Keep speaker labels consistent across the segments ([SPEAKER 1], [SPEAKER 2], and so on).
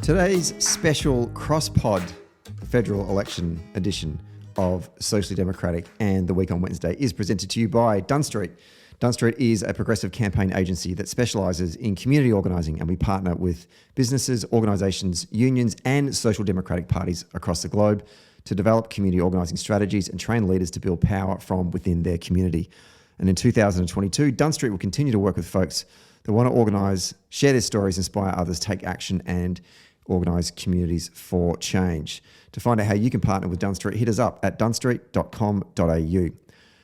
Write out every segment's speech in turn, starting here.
[SPEAKER 1] Today's special cross-pod federal election edition of Socially Democratic and the Week on Wednesday is presented to you by Dunn Street. Dunn Street is a progressive campaign agency that specialises in community organising, and we partner with businesses, organisations, unions and social democratic parties across the globe to develop community organising strategies and train leaders to build power from within their community. And in 2022, Dunn Street will continue to work with folks that want to organise, share their stories, inspire others, take action and organise communities for change. To find out how you can partner with Dunn Street, hit us up at dunstreet.com.au.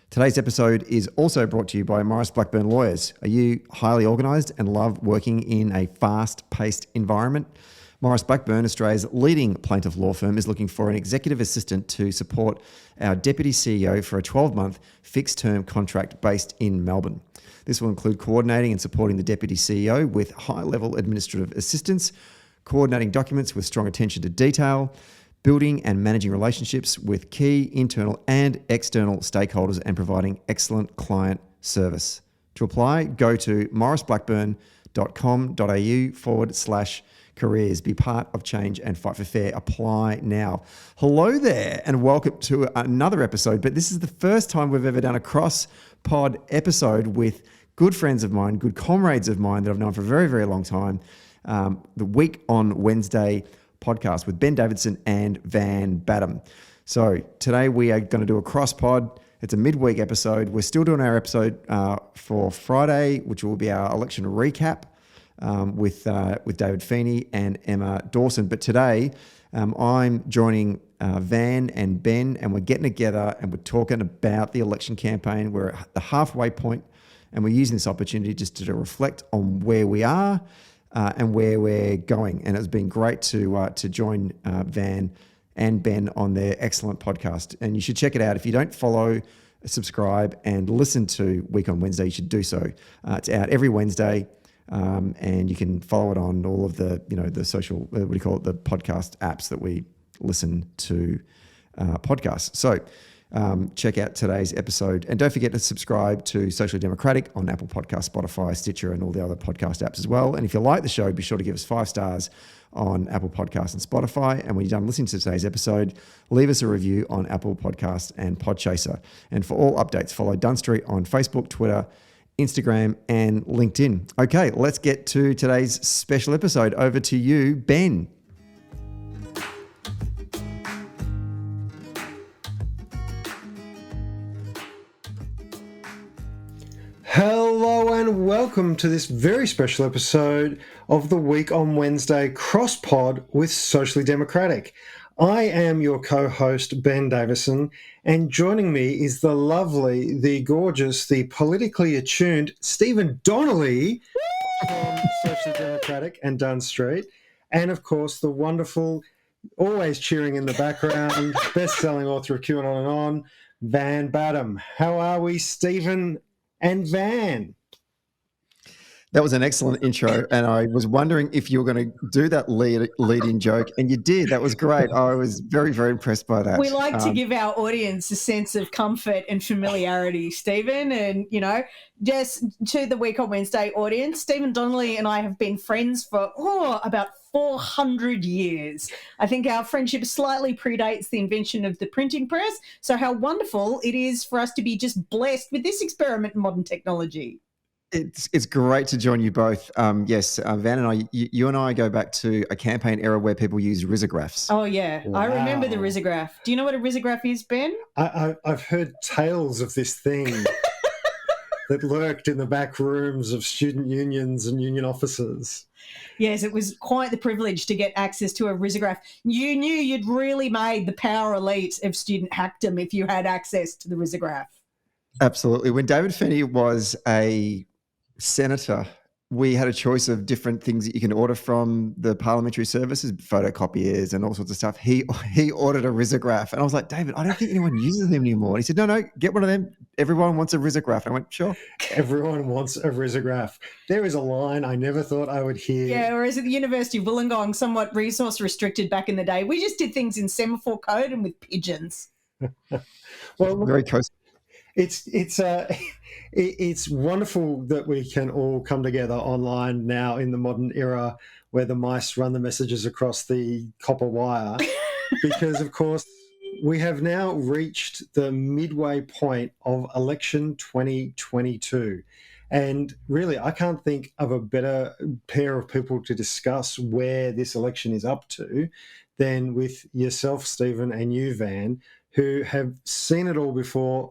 [SPEAKER 1] Today's episode is also brought to you by Morris Blackburn Lawyers. Are you highly organised and love working in a fast-paced environment? Morris Blackburn, Australia's leading plaintiff law firm, is looking for an executive assistant to support our Deputy CEO for a 12-month fixed-term contract based in Melbourne. This will include coordinating and supporting the Deputy CEO with high-level administrative assistance, coordinating documents with strong attention to detail, building and managing relationships with key internal and external stakeholders, and providing excellent client service. To apply, go to morrisblackburn.com.au/careers. Be part of change and fight for fair. Apply now. Hello there and welcome to another episode, but this is the first time we've ever done a cross-pod episode with good friends of mine, good comrades of mine that I've known for a very, very long time. The Week on Wednesday podcast with Ben Davison and Van Badham. So today we are going to do a cross pod. It's a midweek episode. We're still doing our episode for Friday, which will be our election recap with David Feeney and Emma Dawson. But today I'm joining Van and Ben, and we're getting together and we're talking about the election campaign. We're at the halfway point, and we're using this opportunity just to reflect on where we are and where we're going. And it's been great to join Van and Ben on their excellent podcast. And you should check it out. If you don't follow, subscribe, and listen to Week on Wednesday, you should do so. It's out every Wednesday, and you can follow it on all of the the social the podcast apps that we listen to podcasts. So check out today's episode, and don't forget to subscribe to Socially Democratic on Apple Podcasts, Spotify, Stitcher, and all the other podcast apps as well. And if you like the show, be sure to give us 5 stars on Apple Podcasts and Spotify. And when you're done listening to today's episode, leave us a review on Apple Podcasts and Podchaser. And for all updates, follow Dunn Street on Facebook, Twitter, Instagram, and LinkedIn. Okay, let's get to today's special episode. Over to you, Ben.
[SPEAKER 2] Hello and welcome to this very special episode of the Week on Wednesday cross-pod with Socially Democratic. I am your co-host, Ben Davison, and joining me is the lovely, the gorgeous, the politically attuned Stephen Donnelly from Socially Democratic and Dunn Street, and of course the wonderful, always cheering in the background, best-selling author of QAnon and On, Van Badham. How are we, Stephen and Van?
[SPEAKER 1] That was an excellent intro, and I was wondering if you were going to do that lead-in joke, and you did. That was great. I was very, very impressed by that.
[SPEAKER 3] We like to give our audience a sense of comfort and familiarity, Stephen, and, just to the Week on Wednesday audience, Stephen Donnelly and I have been friends for about 400 years. I think our friendship slightly predates the invention of the printing press, so how wonderful it is for us to be just blessed with this experiment in modern technology.
[SPEAKER 1] It's great to join you both. Yes, Van and I, you and I go back to a campaign era where people used risographs.
[SPEAKER 3] Oh, yeah. Wow. I remember the risograph. Do you know what a risograph is, Ben?
[SPEAKER 2] I've heard tales of this thing that lurked in the back rooms of student unions and union offices.
[SPEAKER 3] Yes, it was quite the privilege to get access to a risograph. You knew you'd really made the power elite of student hackdom if you had access to the risograph.
[SPEAKER 1] Absolutely. When David Feeney was a senator, we had a choice of different things that you can order from the parliamentary services, photocopiers and all sorts of stuff. He ordered a risograph, and I was like, David, I don't think anyone uses them anymore. And he said, no, get one of them. Everyone wants a risograph. And I went, sure.
[SPEAKER 2] Everyone wants a risograph. There is a line I never thought I would hear.
[SPEAKER 3] Yeah, whereas at the University of Wollongong, somewhat resource restricted back in the day, we just did things in semaphore code and with pigeons.
[SPEAKER 2] Well,
[SPEAKER 1] very coast.
[SPEAKER 2] It's wonderful that we can all come together online now in the modern era where the mice run the messages across the copper wire, because of course we have now reached the midway point of election 2022. And really, I can't think of a better pair of people to discuss where this election is up to than with yourself, Stephen, and you, Van, who have seen it all before,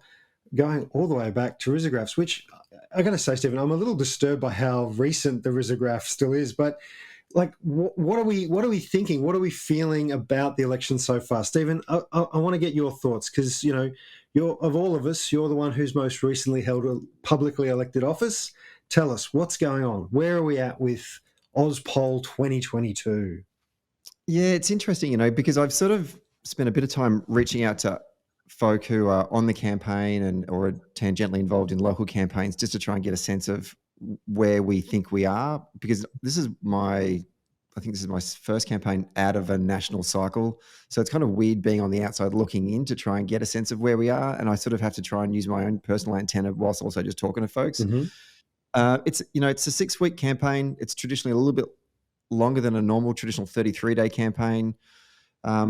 [SPEAKER 2] going all the way back to risographs, which I got to say, Stephen, I'm a little disturbed by how recent the risograph still is. But like, what are we thinking? What are we feeling about the election so far, Stephen? I want to get your thoughts, because you're of all of us, you're the one who's most recently held a publicly elected office. Tell us what's going on. Where are we at with Ozpoll 2022?
[SPEAKER 1] Yeah, it's interesting, because I've sort of spent a bit of time reaching out to folk who are on the campaign or are tangentially involved in local campaigns, just to try and get a sense of where we think we are, because this is my first campaign out of a national cycle. So it's kind of weird being on the outside looking in to try and get a sense of where we are. And I sort of have to try and use my own personal antenna whilst also just talking to folks.
[SPEAKER 2] Mm-hmm.
[SPEAKER 1] It's a 6-week campaign. It's traditionally a little bit longer than a normal traditional 33-day campaign.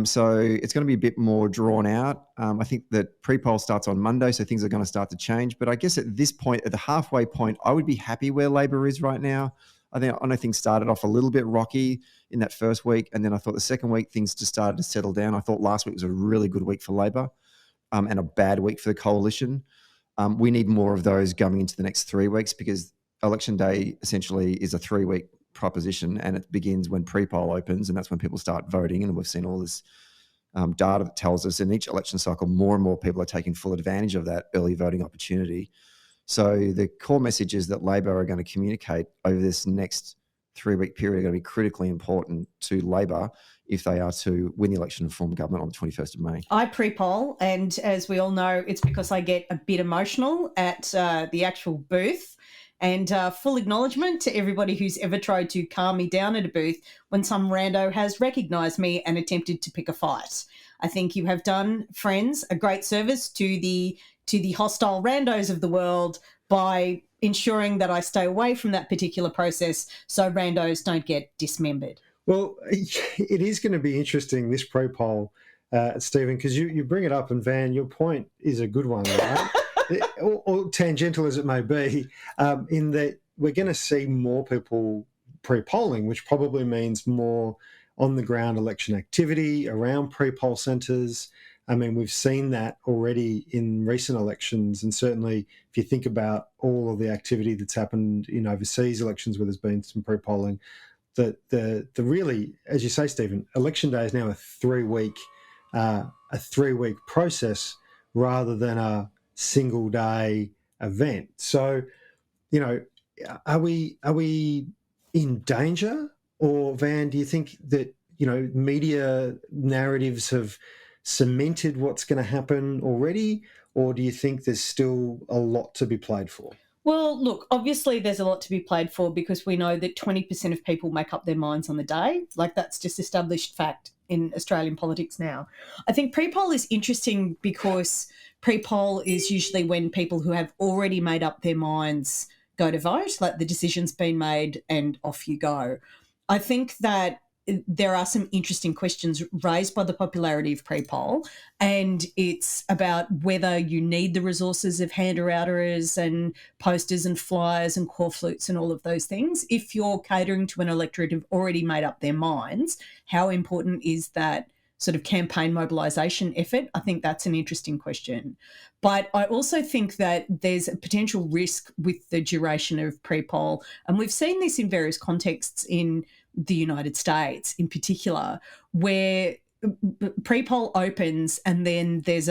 [SPEAKER 1] So it's going to be a bit more drawn out. I think that pre-poll starts on Monday, so things are going to start to change. But I guess at this point, at the halfway point, I would be happy where Labor is right now. I know things started off a little bit rocky in that first week, and then I thought the second week things just started to settle down. I thought last week was a really good week for Labor, and a bad week for the coalition. We need more of those going into the next 3 weeks, because election day essentially is a 3-week proposition, and it begins when pre-poll opens, and that's when people start voting. And we've seen all this data that tells us in each election cycle more and more people are taking full advantage of that early voting opportunity. So the core messages that Labor are going to communicate over this next 3-week period are going to be critically important to Labor if they are to win the election and form government on the 21st of May.
[SPEAKER 3] I pre-poll, and as we all know, it's because I get a bit emotional at the actual booth. And full acknowledgement to everybody who's ever tried to calm me down at a booth when some rando has recognised me and attempted to pick a fight. I think you have done, friends, a great service to the hostile randos of the world by ensuring that I stay away from that particular process so randos don't get dismembered.
[SPEAKER 2] Well, it is going to be interesting, this pre-poll, Stephen, because you bring it up, and Van, your point is a good one, right? or tangential as it may be, in that we're going to see more people pre-polling, which probably means more on-the-ground election activity around pre-poll centres. I mean, we've seen that already in recent elections, and certainly if you think about all of the activity that's happened in overseas elections where there's been some pre-polling, the really, as you say, Stephen, election day is now a 3-week process rather than a single day event. So, are we in danger? Or, Van, do you think that, media narratives have cemented what's going to happen already? Or do you think there's still a lot to be played for?
[SPEAKER 3] Well, look, obviously there's a lot to be played for, because we know that 20% of people make up their minds on the day. Like, that's just established fact in Australian politics now. I think pre-poll is interesting because pre-poll is usually when people who have already made up their minds go to vote, like the decision's been made and off you go. I think that there are some interesting questions raised by the popularity of pre-poll, and it's about whether you need the resources of hander-outers and posters and flyers and corflutes and all of those things. If you're catering to an electorate who've already made up their minds, how important is that sort of campaign mobilisation effort? I think that's an interesting question. But I also think that there's a potential risk with the duration of pre-poll, and we've seen this in various contexts in the United States in particular, where pre-poll opens and then there's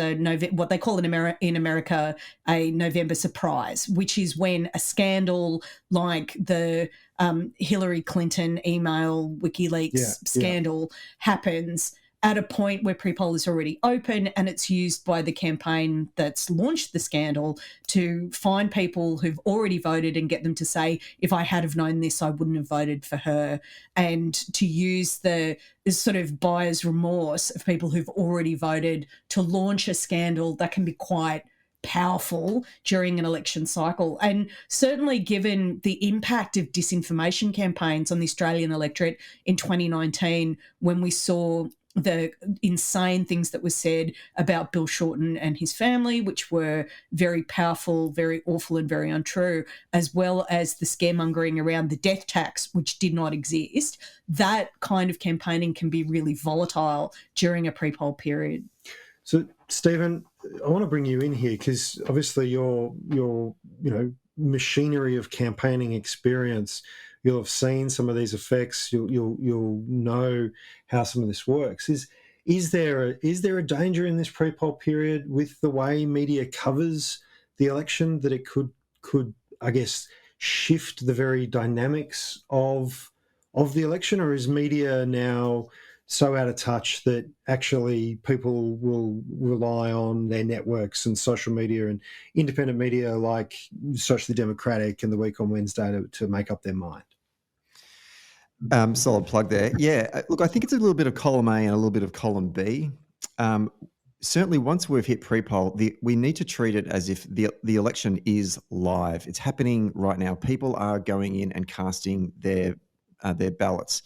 [SPEAKER 3] what they call in America a November surprise, which is when a scandal like the Hillary Clinton email WikiLeaks scandal happens at a point where pre-poll is already open, and it's used by the campaign that's launched the scandal to find people who've already voted and get them to say, if I had have known this, I wouldn't have voted for her, and to use this sort of buyer's remorse of people who've already voted to launch a scandal that can be quite powerful during an election cycle. And certainly given the impact of disinformation campaigns on the Australian electorate in 2019, when we saw the insane things that were said about Bill Shorten and his family, which were very powerful, very awful, and very untrue, as well as the scaremongering around the death tax, which did not exist. That kind of campaigning can be really volatile during a pre-poll period.
[SPEAKER 2] So, Stephen, I want to bring you in here because obviously your machinery of campaigning experience, you'll have seen some of these effects. You'll know how some of this works. Is there a danger in this pre-poll period with the way media covers the election that it could I guess shift the very dynamics of the election, or is media now so out of touch that actually people will rely on their networks and social media and independent media like Socially Democratic and the Week on Wednesday to make up their mind?
[SPEAKER 1] Solid plug there. Yeah, look, I think it's a little bit of column A and a little bit of column B. Certainly, once we've hit pre-poll, we need to treat it as if the election is live. It's happening right now. People are going in and casting their ballots.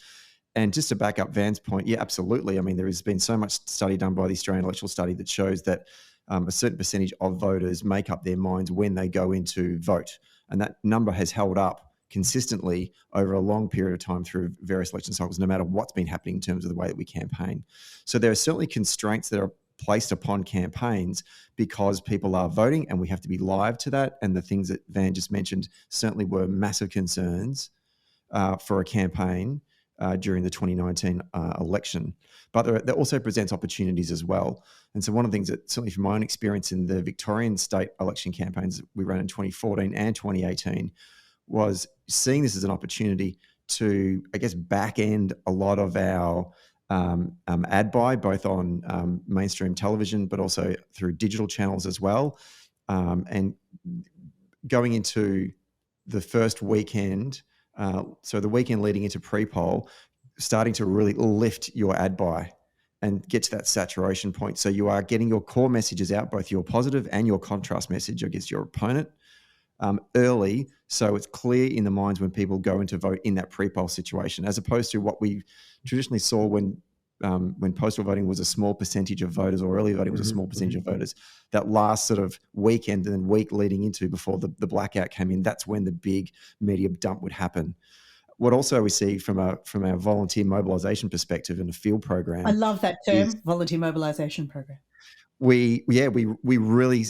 [SPEAKER 1] And just to back up Van's point, yeah, absolutely. I mean, there has been so much study done by the Australian Electoral Study that shows that a certain percentage of voters make up their minds when they go in to vote. And that number has held up consistently over a long period of time through various election cycles, no matter what's been happening in terms of the way that we campaign. So there are certainly constraints that are placed upon campaigns because people are voting and we have to be live to that. And the things that Van just mentioned certainly were massive concerns for a campaign during the 2019 election. But there also presents opportunities as well. And so one of the things that, certainly from my own experience in the Victorian state election campaigns that we ran in 2014 and 2018, was seeing this as an opportunity to, I guess, back end a lot of our ad buy, both on mainstream television, but also through digital channels as well. And going into the first weekend, so the weekend leading into pre-poll, starting to really lift your ad buy and get to that saturation point. So you are getting your core messages out, both your positive and your contrast message against your opponent early, so it's clear in the minds when people go in to vote in that pre-poll situation, as opposed to what we traditionally saw when postal voting was a small percentage of voters, or early voting was a small percentage of voters. That last sort of weekend and then week leading into before the blackout came in, that's when the big media dump would happen. What also we see from our volunteer mobilisation perspective in the field program,
[SPEAKER 3] I love that term, volunteer mobilisation program.
[SPEAKER 1] We really,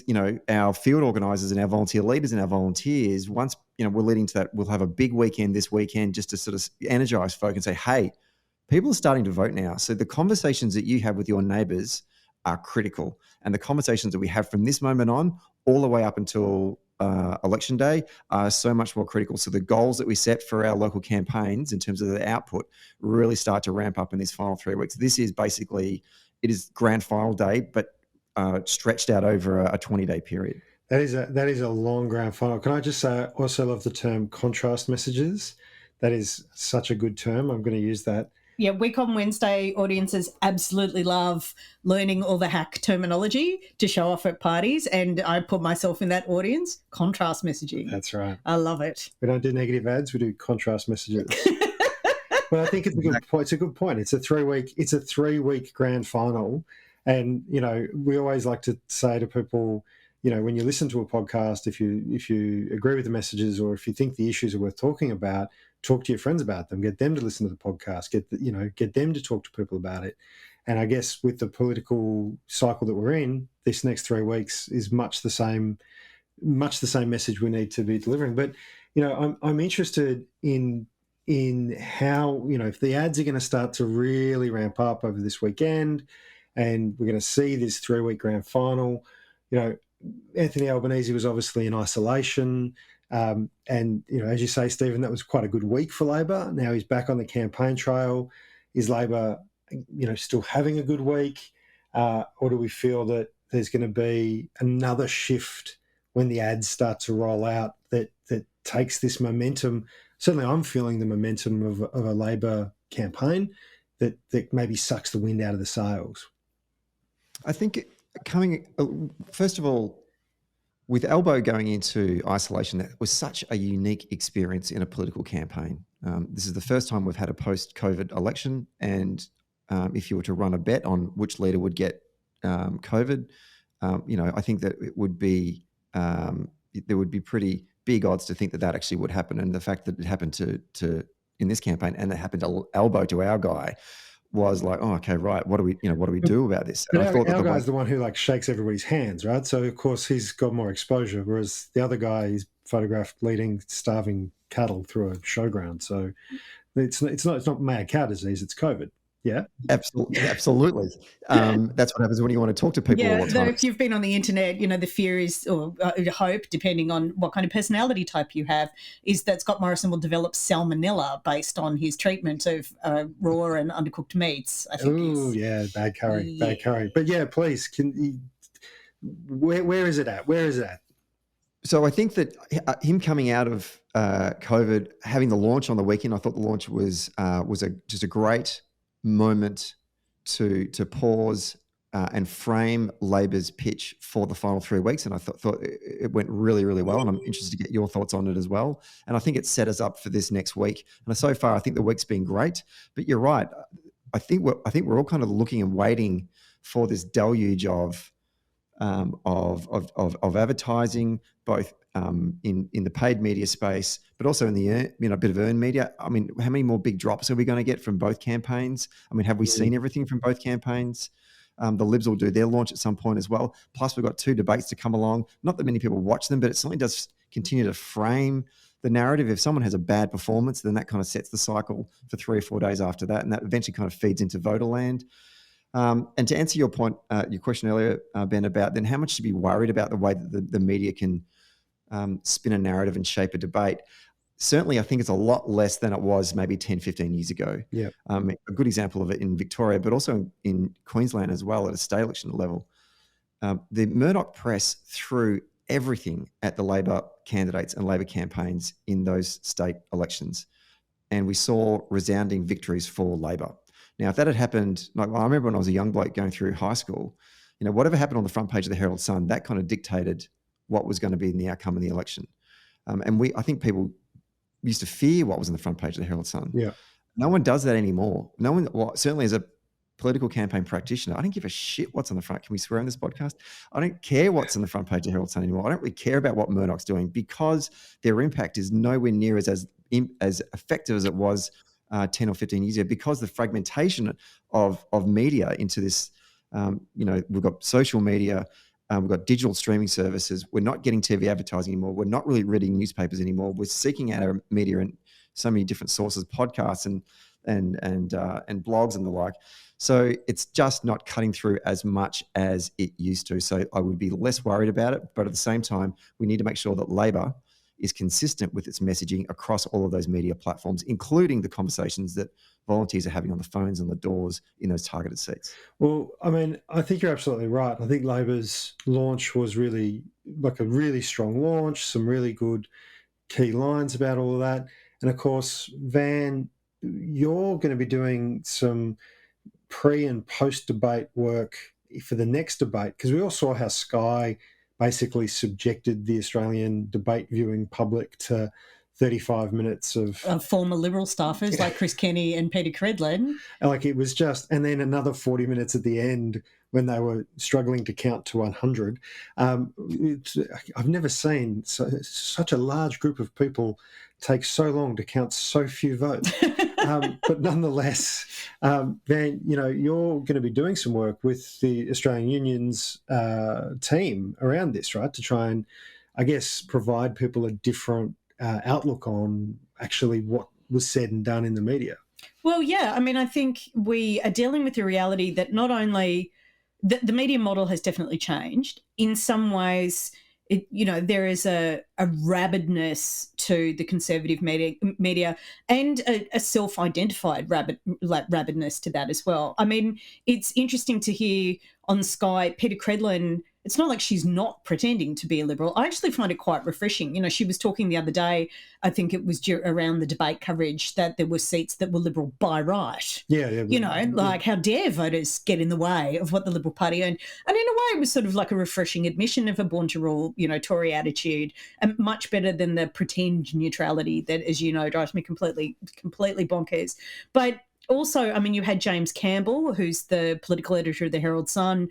[SPEAKER 1] our field organisers and our volunteer leaders and our volunteers, once, we're leading to that, we'll have a big weekend this weekend just to sort of energise folk and say, hey, people are starting to vote now. So the conversations that you have with your neighbours are critical. And the conversations that we have from this moment on all the way up until election day are so much more critical. So the goals that we set for our local campaigns in terms of the output really start to ramp up in these final 3 weeks. This is basically, it is grand final day, but stretched out over a 20-day period.
[SPEAKER 2] That is a long grand final. Can I just say I also love the term contrast messages. That is such a good term. I'm going to use that.
[SPEAKER 3] Yeah, Week on Wednesday audiences absolutely love learning all the hack terminology to show off at parties, and I put myself in that audience. Contrast messaging.
[SPEAKER 2] That's right.
[SPEAKER 3] I love it.
[SPEAKER 2] We don't do negative ads. We do contrast messages. But I think it's a good point. It's a good point. It's a 3-week grand final. And, we always like to say to people, when you listen to a podcast, if you agree with the messages or if you think the issues are worth talking about, talk to your friends about them, get them to listen to the podcast, get them to talk to people about it. And I guess with the political cycle that we're in, this next 3 weeks is much the same message we need to be delivering. But, I'm interested in how, if the ads are going to start to really ramp up over this weekend, and we're going to see this 3-week grand final. Anthony Albanese was obviously in isolation. And, as you say, Stephen, that was quite a good week for Labor. Now he's back on the campaign trail. Is Labor, still having a good week? Or do we feel that there's going to be another shift when the ads start to roll out that takes this momentum? Certainly I'm feeling the momentum of a Labor campaign that maybe sucks the wind out of the sails.
[SPEAKER 1] I think first of all, with Albo going into isolation, that was such a unique experience in a political campaign. This is the first time we've had a post-COVID election, and if you were to run a bet on which leader would get COVID, I think that it would be there would be pretty big odds to think that actually would happen, and the fact that it happened to in this campaign and it happened to Albo, to our guy, was like, oh, okay, right. What do we do about this?
[SPEAKER 2] And I thought our guy's the one who like shakes everybody's hands, right? So of course he's got more exposure, whereas the other guy is photographed leading starving cattle through a showground. So it's not mad cow disease, it's COVID. Yeah,
[SPEAKER 1] absolutely. That's what happens when you want to talk to people all the time.
[SPEAKER 3] If you've been on the internet, the fear is, or hope, depending on what kind of personality type you have, is that Scott Morrison will develop salmonella based on his treatment of raw and undercooked meats. I think.
[SPEAKER 2] Oh yeah, bad curry. But yeah, please, where is it at? Where is it at?
[SPEAKER 1] So I think that him coming out of COVID, having the launch on the weekend, I thought the launch was just a great moment to pause and frame Labor's pitch for the final 3 weeks, and I thought it went really, really well, and I'm interested to get your thoughts on it as well. And I think it set us up for this next week. And so far, I think the week's been great. But you're right. I think we're all kind of looking and waiting for this deluge of advertising, both in the paid media space, but also in the a bit of earned media. I mean, how many more big drops are we going to get from both campaigns? I mean, have we seen everything from both campaigns? The Libs will do their launch at some point as well. Plus, we've got 2 debates to come along. Not that many people watch them, but it certainly does continue to frame the narrative. If someone has a bad performance, then that kind of sets the cycle for 3 or 4 days after that, and that eventually kind of feeds into voter land. And to answer your point, your question earlier, Ben, about then how much to be worried about the way that the media can spin a narrative and shape a debate. Certainly, I think it's a lot less than it was maybe 10, 15 years ago.
[SPEAKER 2] Yeah.
[SPEAKER 1] A good example of it in Victoria, but also in Queensland as well at a state election level. The Murdoch press threw everything at the Labor candidates and Labor campaigns in those state elections. And we saw resounding victories for Labor. Now, if that had happened, I remember when I was a young bloke going through high school, whatever happened on the front page of the Herald Sun, that kind of dictated what was going to be in the outcome of the election. I think people used to fear what was on the front page of the Herald Sun.
[SPEAKER 2] Yeah.
[SPEAKER 1] No one does that anymore. No one, certainly as a political campaign practitioner, I don't give a shit what's on the front. Can we swear on this podcast? I don't care what's on the front page of the Herald Sun anymore. I don't really care about what Murdoch's doing because their impact is nowhere near as effective as it was 10 or 15 years ago, because the fragmentation of media into this, we've got social media, we've got digital streaming services. We're not getting TV advertising anymore. We're not really reading newspapers anymore. We're seeking out our media in so many different sources, podcasts and blogs and the like. So it's just not cutting through as much as it used to. So I would be less worried about it. But at the same time, we need to make sure that Labor is consistent with its messaging across all of those media platforms, including the conversations that volunteers are having on the phones and the doors in those targeted seats.
[SPEAKER 2] Well, I mean, I think you're absolutely right. I think Labor's launch was really like a really strong launch, some really good key lines about all of that. And of course, Van, you're going to be doing some pre and post debate work for the next debate, because we all saw how Sky basically subjected the Australian debate viewing public to 35 minutes of
[SPEAKER 3] former Liberal staffers like Chris Kenny and Peter Credlin.
[SPEAKER 2] Like it was just, and then another 40 minutes at the end when they were struggling to count to 100. I've never seen such a large group of people take so long to count so few votes. But nonetheless, Van, you're going to be doing some work with the Australian Union's team around this, right? To try and, I guess, provide people a different outlook on actually what was said and done in the media.
[SPEAKER 3] Well, yeah. I mean, I think we are dealing with the reality that not only the media model has definitely changed. In some ways, there is a rabidness to the conservative media and a self-identified rabidness to that as well. I mean, it's interesting to hear on Sky, Peter Credlin it's not like she's not pretending to be a Liberal. I actually find it quite refreshing. You know, she was talking the other day, I think it was around the debate coverage, that there were seats that were Liberal by right.
[SPEAKER 2] Yeah.
[SPEAKER 3] You know, like how dare voters get in the way of what the Liberal Party owned. And in a way, it was sort of like a refreshing admission of a born to rule, you know, Tory attitude, and much better than the pretend neutrality that, as you know, drives me completely bonkers. But also, I mean, you had James Campbell, who's the political editor of the Herald Sun,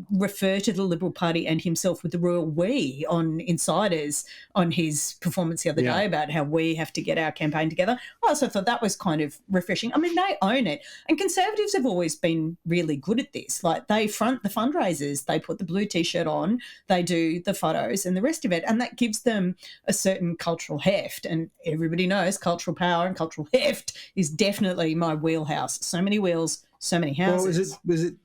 [SPEAKER 3] refer to the Liberal Party and himself with the royal we on Insiders on his performance the other day about how we have to get our campaign together. I also thought that was kind of refreshing. I mean, they own it. And Conservatives have always been really good at this. Like, they front the fundraisers, they put the blue T-shirt on, they do the photos and the rest of it. And that gives them a certain cultural heft. And everybody knows cultural power and cultural heft is definitely my wheelhouse. So many wheels, so many houses.
[SPEAKER 2] Well, is it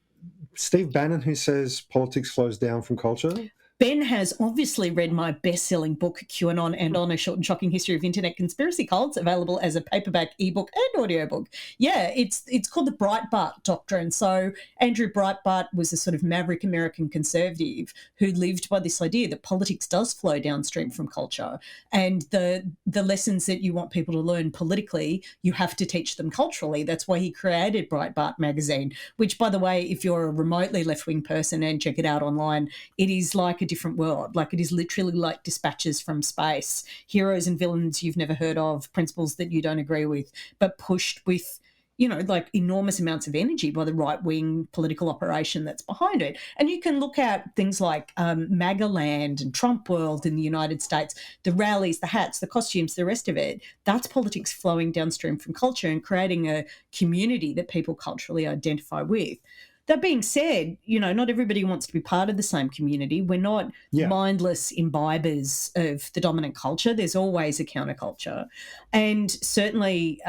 [SPEAKER 2] Steve Bannon who says politics flows down from culture?
[SPEAKER 3] Ben has obviously read my best-selling book, QAnon and On, A Short and Shocking History of Internet Conspiracy Cults, available as a paperback, ebook and audiobook. Yeah, it's called the Breitbart Doctrine. So Andrew Breitbart was a sort of maverick American conservative who lived by this idea that politics does flow downstream from culture, and the lessons that you want people to learn politically, you have to teach them culturally. That's why he created Breitbart magazine, which, by the way, if you're a remotely left-wing person and check it out online, it is like a different world. Like, it is literally like dispatches from space, heroes and villains you've never heard of, principles that you don't agree with, but pushed with, you know, like enormous amounts of energy by the right-wing political operation that's behind it. And you can look at things like MAGA land and Trump world in the United States, the rallies, the hats, the costumes, the rest of it. That's politics flowing downstream from culture and creating a community that people culturally identify with. That being said, you know, not everybody wants to be part of the same community. We're not mindless imbibers of the dominant culture. There's always a counterculture. And certainly,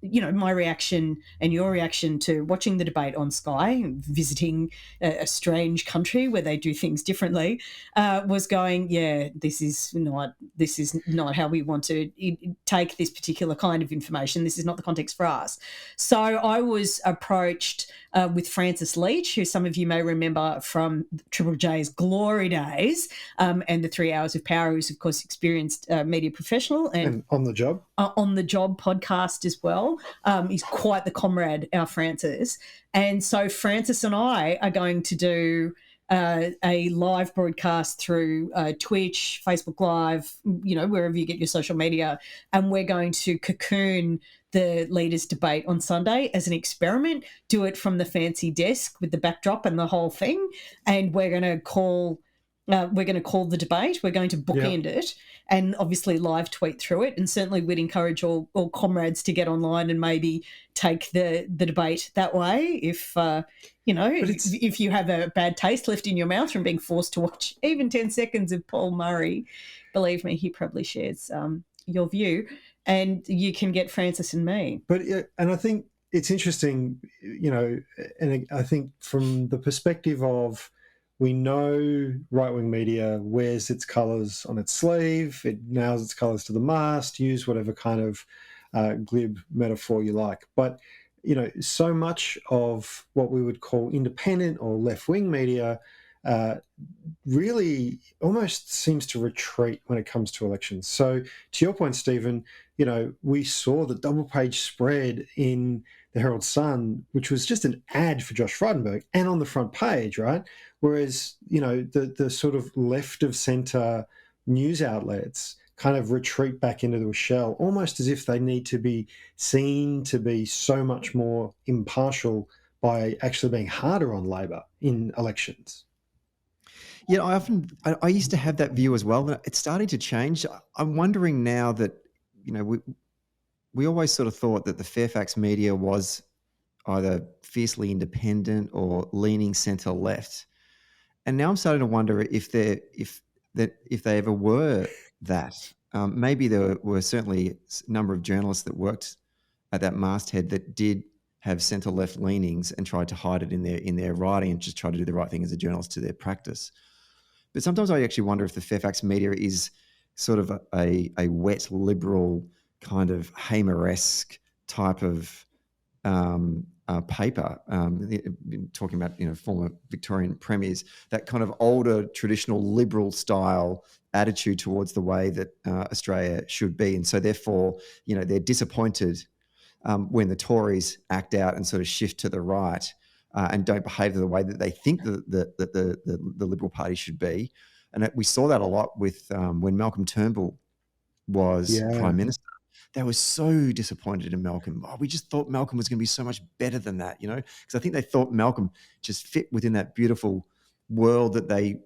[SPEAKER 3] you know, my reaction and your reaction to watching the debate on Sky, visiting a strange country where they do things differently, was going, yeah, this is not how we want to take this particular kind of information. This is not the context for us. So I was approached with Francis Leach, who some of you may remember from Triple J's glory days, and the 3 Hours of Power, who's, of course, experienced media professional. And
[SPEAKER 2] On the Job.
[SPEAKER 3] On the Job podcast as well. He's quite the comrade, our Francis. And so Francis and I are going to do a live broadcast through Twitch, Facebook Live, you know, wherever you get your social media. And we're going to cocoon the leaders' debate on Sunday as an experiment, do it from the fancy desk with the backdrop and the whole thing. And we're going to call the debate. We're going to bookend it and obviously live tweet through it. And certainly we'd encourage all comrades to get online and maybe take the debate that way if, you know, if you have a bad taste left in your mouth from being forced to watch even 10 seconds of Paul Murray. Believe me, he probably shares your view. And you can get Francis and me.
[SPEAKER 2] But, and I think it's interesting, you know, and I think from the perspective of, we know right-wing media wears its colours on its sleeve, it nails its colours to the mast, use whatever kind of glib metaphor you like. But, you know, so much of what we would call independent or left-wing media really almost seems to retreat when it comes to elections. So to your point, Stephen, you know, we saw the double-page spread in the Herald Sun, which was just an ad for Josh Frydenberg, and on the front page, right? Whereas, you know, the sort of left of centre news outlets kind of retreat back into a shell, almost as if they need to be seen to be so much more impartial by actually being harder on Labor in elections.
[SPEAKER 1] Yeah, I used to have that view as well. It's starting to change. I'm wondering now that, you know, we always sort of thought that the Fairfax media was either fiercely independent or leaning centre left, and now I'm starting to wonder if they ever were that. Maybe there were certainly a number of journalists that worked at that masthead that did have centre left leanings and tried to hide it in their writing and just try to do the right thing as a journalist to their practice. But sometimes I actually wonder if the Fairfax media is sort of a wet liberal kind of Hamer-esque type of paper, talking about former Victorian premiers, that kind of older traditional liberal style attitude towards the way that Australia should be, and so therefore they're disappointed when the Tories act out and sort of shift to the right and don't behave the way that they think that the Liberal Party should be. And we saw that a lot with when Malcolm Turnbull was Prime Minister. They were so disappointed in Malcolm. Oh, we just thought Malcolm was going to be so much better than that, because I think they thought Malcolm just fit within that beautiful world that they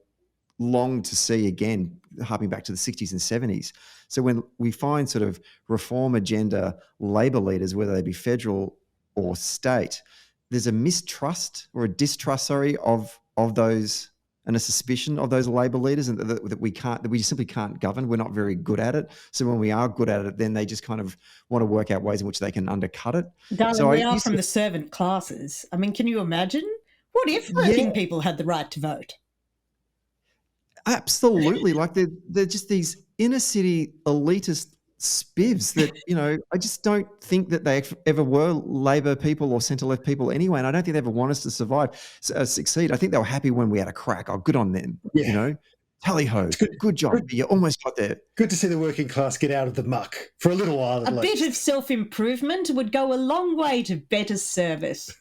[SPEAKER 1] longed to see again, harping back to the 60s and 70s. So when we find sort of reform agenda Labor leaders, whether they be federal or state, there's a mistrust or a distrust, of those, and a suspicion of those Labor leaders, and that we simply can't govern. We're not very good at it. So when we are good at it, then they just kind of want to work out ways in which they can undercut it.
[SPEAKER 3] Darling,
[SPEAKER 1] so
[SPEAKER 3] we are from the servant classes. I mean, can you imagine? What if working people had the right to vote?
[SPEAKER 1] Absolutely. Like they're just these inner city elitist spivs that, I just don't think that they ever were Labor people or centre-left people anyway. And I don't think they ever want us to succeed. I think they were happy when we had a crack. Oh, good on them, Tally-ho, good job. You almost got there.
[SPEAKER 2] Good to see the working class get out of the muck for a little while at least.
[SPEAKER 3] A bit of self-improvement would go a long way to better service.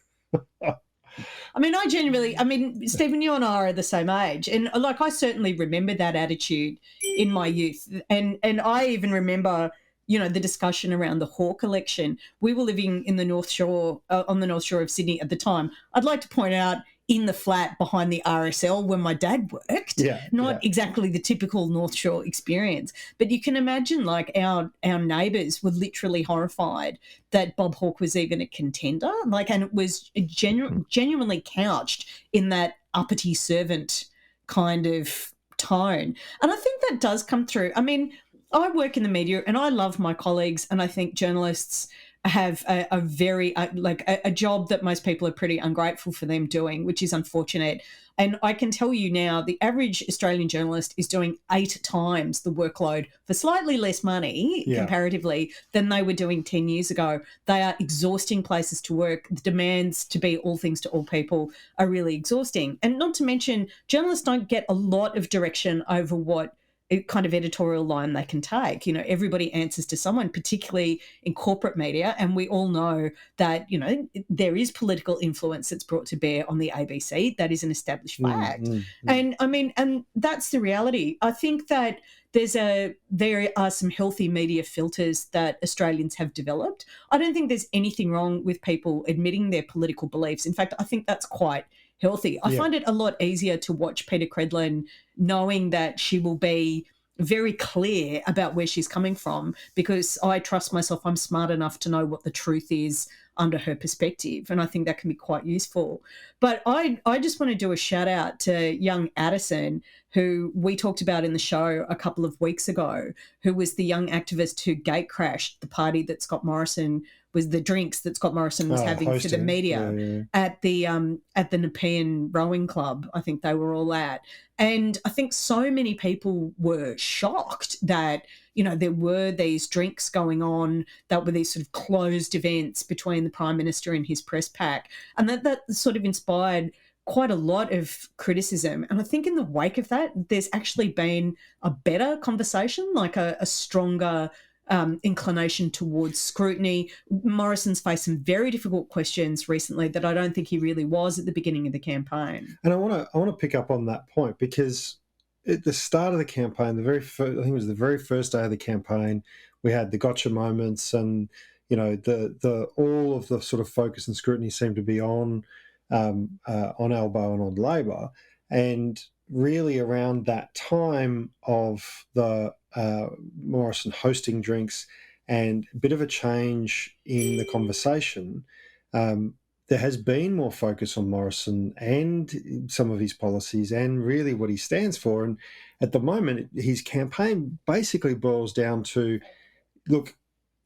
[SPEAKER 3] Stephen, you and I are the same age, and I certainly remember that attitude in my youth, and I even remember, the discussion around the Hawke election. We were living in the North Shore, on the North Shore of Sydney at the time. I'd like to point out, in the flat behind the RSL where my dad worked, not exactly the typical North Shore experience. But you can imagine, our neighbours were literally horrified that Bob Hawke was even a contender, and it was genuinely couched in that uppity servant kind of tone. And I think that does come through. I mean, I work in the media and I love my colleagues, and I think journalists have a very a job that most people are pretty ungrateful for them doing, which is unfortunate. And I can tell you now, the average Australian journalist is doing 8 times the workload for slightly less money comparatively than they were doing 10 years ago. They are exhausting places to work. The demands to be all things to all people are really exhausting. And not to mention, journalists don't get a lot of direction over what kind of editorial line they can take. Everybody answers to someone, particularly in corporate media, and we all know that, there is political influence that's brought to bear on the ABC. That is an established fact. And that's the reality. I think that there are some healthy media filters that Australians have developed. I don't think there's anything wrong with people admitting their political beliefs. In fact, I think that's quite healthy. I find it a lot easier to watch Peter Credlin knowing that she will be very clear about where she's coming from, because I trust myself. I'm smart enough to know what the truth is under her perspective, and I think that can be quite useful. But I just want to do a shout out to young Addison, who we talked about in the show a couple of weeks ago, who was the young activist who gatecrashed the party that Scott Morrison was, the drinks that Scott Morrison was having hosting for the media at the Nepean Rowing Club. I think they were all at. And I think so many people were shocked that, there were these drinks going on, that were these sort of closed events between the Prime Minister and his press pack. And that sort of inspired quite a lot of criticism. And I think in the wake of that, there's actually been a better conversation, a stronger inclination towards scrutiny. Morrison's faced some very difficult questions recently that I don't think he really was at the beginning of the campaign.
[SPEAKER 2] And I want to pick up on that point, because at the start of the campaign, I think it was the very first day of the campaign, we had the gotcha moments, and the all of the sort of focus and scrutiny seemed to be on Albo and on Labor. And really around that time of the Morrison hosting drinks and a bit of a change in the conversation, there has been more focus on Morrison and some of his policies and really what he stands for. And at the moment, his campaign basically boils down to, look,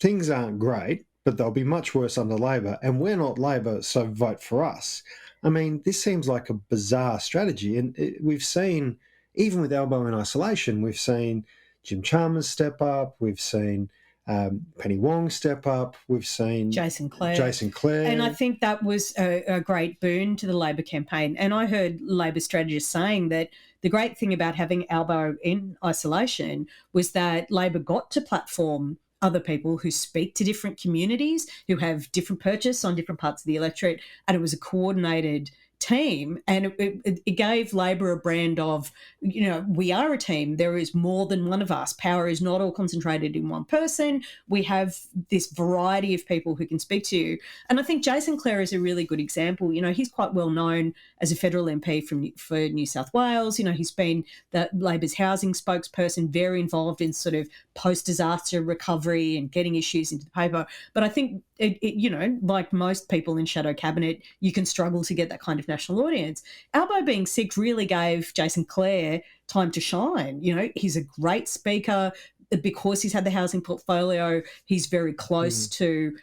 [SPEAKER 2] things aren't great, but they'll be much worse under Labor, and we're not Labor, so vote for us. I mean, this seems like a bizarre strategy. And we've seen, even with Albo in isolation, we've seen Jim Chalmers step up. We've seen Penny Wong step up. We've seen
[SPEAKER 3] Jason Clare. And I think that was a great boon to the Labor campaign. And I heard Labor strategists saying that the great thing about having Albo in isolation was that Labor got to platform other people who speak to different communities, who have different purchase on different parts of the electorate, and it was a coordinated team, and it gave Labor a brand of, we are a team. There is more than one of us. Power is not all concentrated in one person. We have this variety of people who can speak to you. And I think Jason Clare is a really good example. He's quite well known as a federal MP for New South Wales. He's been the Labor's housing spokesperson, very involved in sort of post-disaster recovery and getting issues into the paper. But I think, like most people in shadow cabinet, you can struggle to get that kind of national audience. Albo being sick really gave Jason Clare time to shine. He's a great speaker because he's had the housing portfolio. He's very close to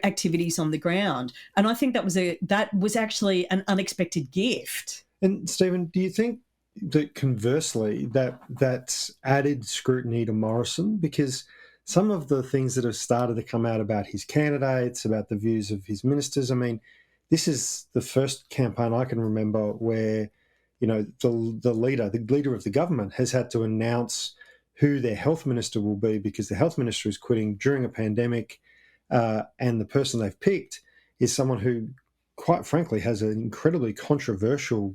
[SPEAKER 3] activities on the ground, and I think that was actually an unexpected gift.
[SPEAKER 2] And Stephen, do you think that conversely that's added scrutiny to Morrison? Because some of the things that have started to come out about his candidates, about the views of his ministers, I mean, this is the first campaign I can remember where, the leader of the government has had to announce who their health minister will be because the health minister is quitting during a pandemic, and the person they've picked is someone who, quite frankly, has an incredibly controversial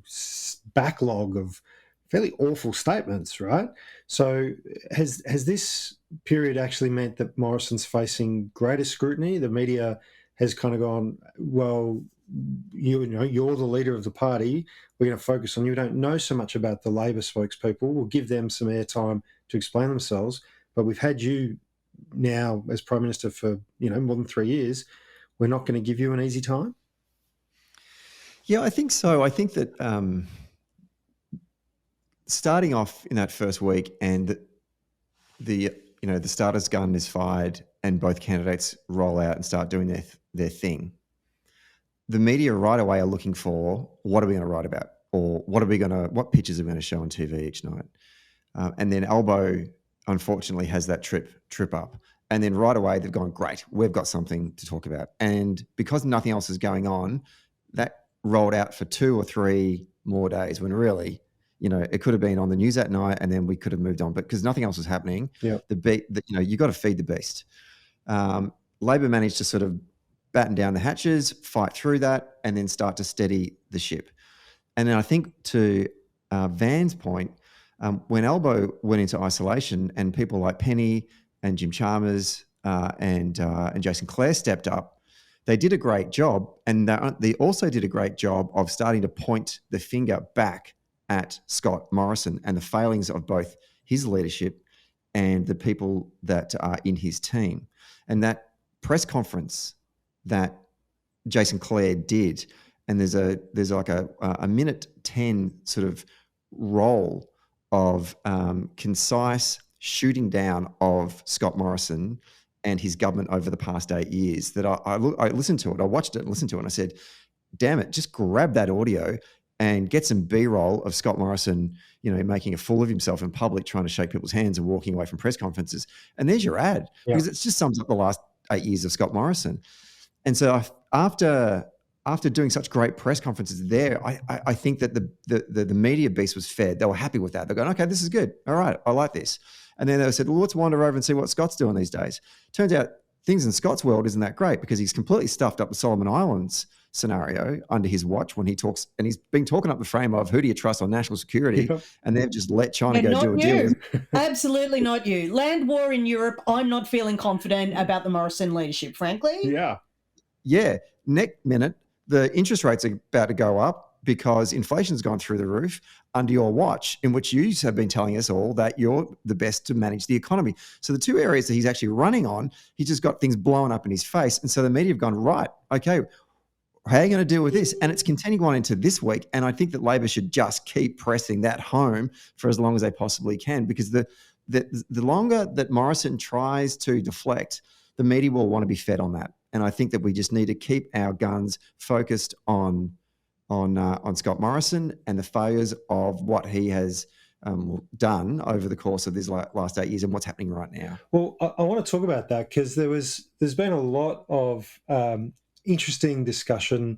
[SPEAKER 2] backlog of fairly awful statements, right? So has this period actually meant that Morrison's facing greater scrutiny? The media has kind of gone, well, you're the leader of the party. We're going to focus on you. We don't know so much about the Labor spokespeople. We'll give them some airtime to explain themselves. But we've had you now as Prime Minister for, more than 3 years. We're not going to give you an easy time?
[SPEAKER 1] Yeah, I think so. I think that starting off in that first week and the starter's gun is fired and both candidates roll out and start doing their thing, the media right away are looking for, what are we going to write about? Or what pictures are we going to show on TV each night? And then Albo, unfortunately, has that trip up. And then right away they've gone, great, we've got something to talk about. And because nothing else is going on, that rolled out for 2 or 3 more days when really, it could have been on the news that night and then we could have moved on. But because nothing else was happening, you got to feed the beast. Labor managed to sort of batten down the hatches, fight through that, and then start to steady the ship. And then I think to Van's point, when Albo went into isolation and people like Penny and Jim Chalmers and Jason Clare stepped up, they did a great job. And they also did a great job of starting to point the finger back at Scott Morrison and the failings of both his leadership and the people that are in his team. And that press conference that Jason Clare did, and there's like a minute 10 sort of roll of concise shooting down of Scott Morrison and his government over the past 8 years that I listened to it. I watched it and listened to it and I said, damn it, just grab that audio and get some B-roll of Scott Morrison, making a fool of himself in public, trying to shake people's hands and walking away from press conferences. And there's your ad, because it just sums up the last 8 years of Scott Morrison. And so after doing such great press conferences there, I think that the media beast was fed. They were happy with that. They're going, okay, this is good. All right, I like this. And then they said, well, let's wander over and see what Scott's doing these days. Turns out things in Scott's world isn't that great because he's completely stuffed up the Solomon Islands scenario under his watch when he talks, and he's been talking up the frame of who do you trust on national security, and they've just let China go do a deal.
[SPEAKER 3] Absolutely not you. Land war in Europe, I'm not feeling confident about the Morrison leadership, frankly.
[SPEAKER 1] Yeah. Next minute, the interest rates are about to go up because inflation's gone through the roof under your watch, in which you have been telling us all that you're the best to manage the economy. So the 2 areas that he's actually running on, he's just got things blowing up in his face. And so the media have gone, right, okay, how are you going to deal with this? And it's continuing on into this week. And I think that Labor should just keep pressing that home for as long as they possibly can, because the longer that Morrison tries to deflect, the media will want to be fed on that. And I think that we just need to keep our guns focused on Scott Morrison and the failures of what he has done over the course of this last 8 years and what's happening right now?
[SPEAKER 2] Well, I want to talk about that because there's been a lot of interesting discussion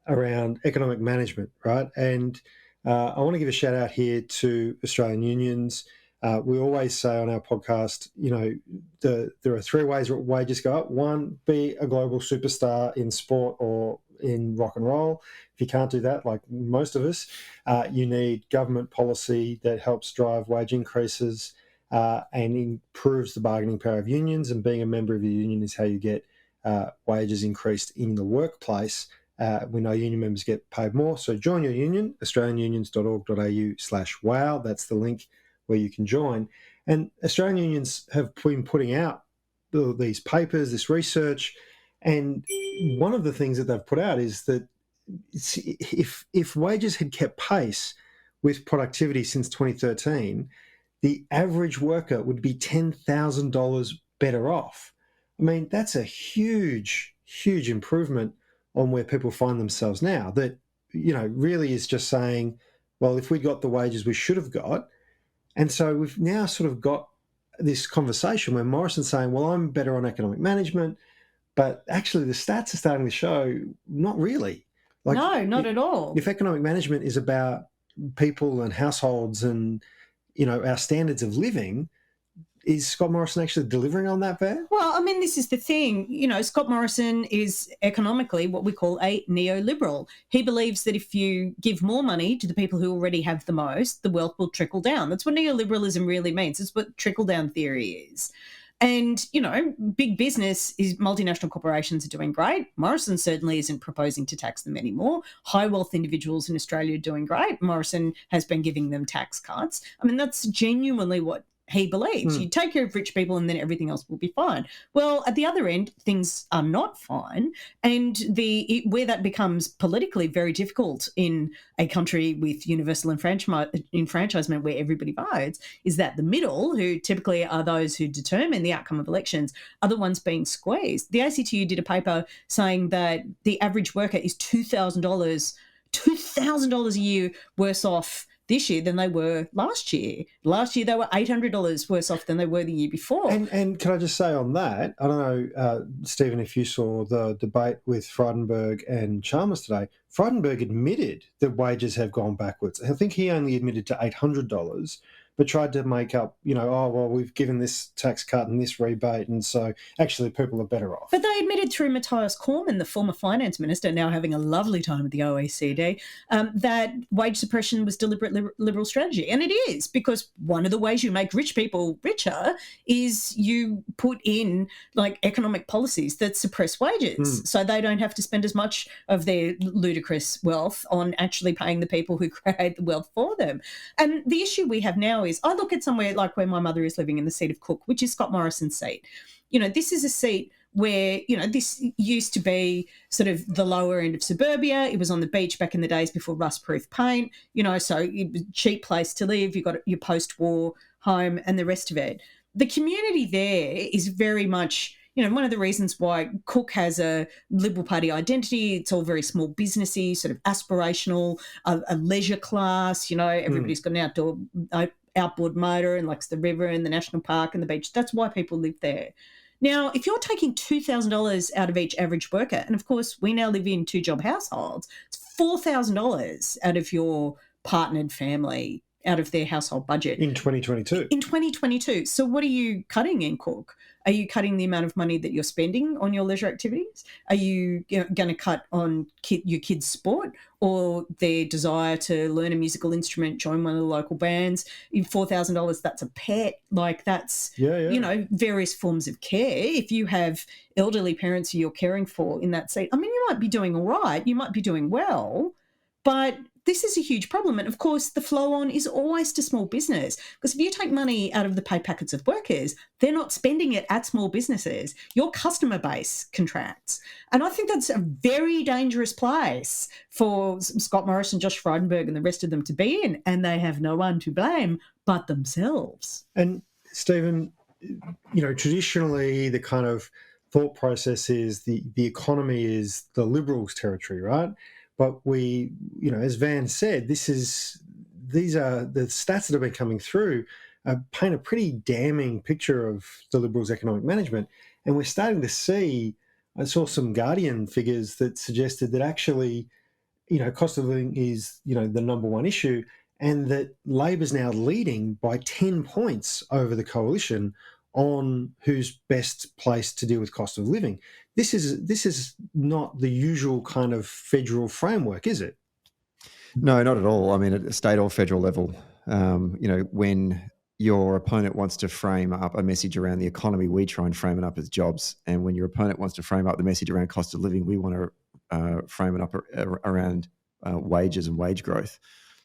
[SPEAKER 2] around economic management, right? And I want to give a shout out here to Australian unions. We always say on our podcast, there are three ways wages go up. One, be a global superstar in sport or in rock and roll. If you can't do that, like most of us, you need government policy that helps drive wage increases and improves the bargaining power of unions. And being a member of the union is how you get wages increased in the workplace. We know union members get paid more. So join your union, australianunions.org.au/wow. That's the link where you can join. And Australian unions have been putting out these papers, this research, and one of the things that they've put out is that if wages had kept pace with productivity since 2013, the average worker would be $10,000 better off. I mean, that's a huge, huge improvement on where people find themselves now. That, really is just saying, well, if we got the wages we should have got. And so we've now sort of got this conversation where Morrison's saying, well, I'm better on economic management, but actually the stats are starting to show not really.
[SPEAKER 3] No, not at all.
[SPEAKER 2] If economic management is about people and households and, our standards of living, is Scott Morrison actually delivering on that there?
[SPEAKER 3] Well, I mean, this is the thing. Scott Morrison is economically what we call a neoliberal. He believes that if you give more money to the people who already have the most, the wealth will trickle down. That's what neoliberalism really means. It's what trickle-down theory is. And, big business is multinational corporations are doing great. Morrison certainly isn't proposing to tax them anymore. High wealth individuals in Australia are doing great. Morrison has been giving them tax cuts. I mean, that's genuinely what he believes. You take care of rich people and then everything else will be fine. Well, at the other end, things are not fine. And where that becomes politically very difficult in a country with universal enfranchisement where everybody votes is that the middle, who typically are those who determine the outcome of elections, are the ones being squeezed. The ACTU did a paper saying that the average worker is $2,000 a year worse off this year than they were last year. Last year, they were $800 worse off than they were the year before.
[SPEAKER 2] And can I just say on that, I don't know, Stephen, if you saw the debate with Frydenberg and Chalmers today, Frydenberg admitted that wages have gone backwards. I think he only admitted to $800, but tried to make up, we've given this tax cut and this rebate, and so actually people are better off.
[SPEAKER 3] But they admitted through Matthias Cormann, the former finance minister, now having a lovely time at the OECD, that wage suppression was deliberate liberal strategy. And it is, because one of the ways you make rich people richer is you put in economic policies that suppress wages so they don't have to spend as much of their ludicrous wealth on actually paying the people who create the wealth for them. And the issue we have now is I look at somewhere like where my mother is living in the seat of Cook, which is Scott Morrison's seat. This is a seat where, this used to be sort of the lower end of suburbia. It was on the beach back in the days before rust-proof paint, so it was a cheap place to live. You got your post-war home and the rest of it. The community there is very much, one of the reasons why Cook has a Liberal Party identity. It's all very small businessy, sort of aspirational, a leisure class. Everybody's got an outboard motor and likes the river and the national park and the beach. That's why people live there. Now, if you're taking $2,000 out of each average worker, and of course we now live in two-job households, it's $4,000 out of your partnered family, out of their household budget.
[SPEAKER 2] In 2022.
[SPEAKER 3] In 2022. So what are you cutting in Cook? Are you cutting the amount of money that you're spending on your leisure activities? Are you going to cut on your kids' sport or their desire to learn a musical instrument, join one of the local bands? $4,000, that's a pet. That's, various forms of care. If you have elderly parents who you're caring for in that seat, I mean, you might be doing all right. You might be doing well, but this is a huge problem. And of course, the flow on is always to small business, because if you take money out of the pay packets of workers, they're not spending it at small businesses. Your customer base contracts. And I think that's a very dangerous place for Scott Morrison, Josh Frydenberg and the rest of them to be in. And they have no one to blame but themselves.
[SPEAKER 2] And Stephen, traditionally the kind of thought process is the economy is the Liberals' territory, right? But we, as Van said, this is these are the stats that have been coming through paint a pretty damning picture of the Liberals' economic management. And we're starting to see, I saw some Guardian figures that suggested that actually, cost of living is, the number one issue, and that Labor's now leading by 10 points over the coalition on who's best placed to deal with cost of living. This is not the usual kind of federal framework, is it?
[SPEAKER 1] No, not at all. I mean, at a state or federal level, when your opponent wants to frame up a message around the economy, we try and frame it up as jobs. And when your opponent wants to frame up the message around cost of living, we want to frame it up around wages and wage growth.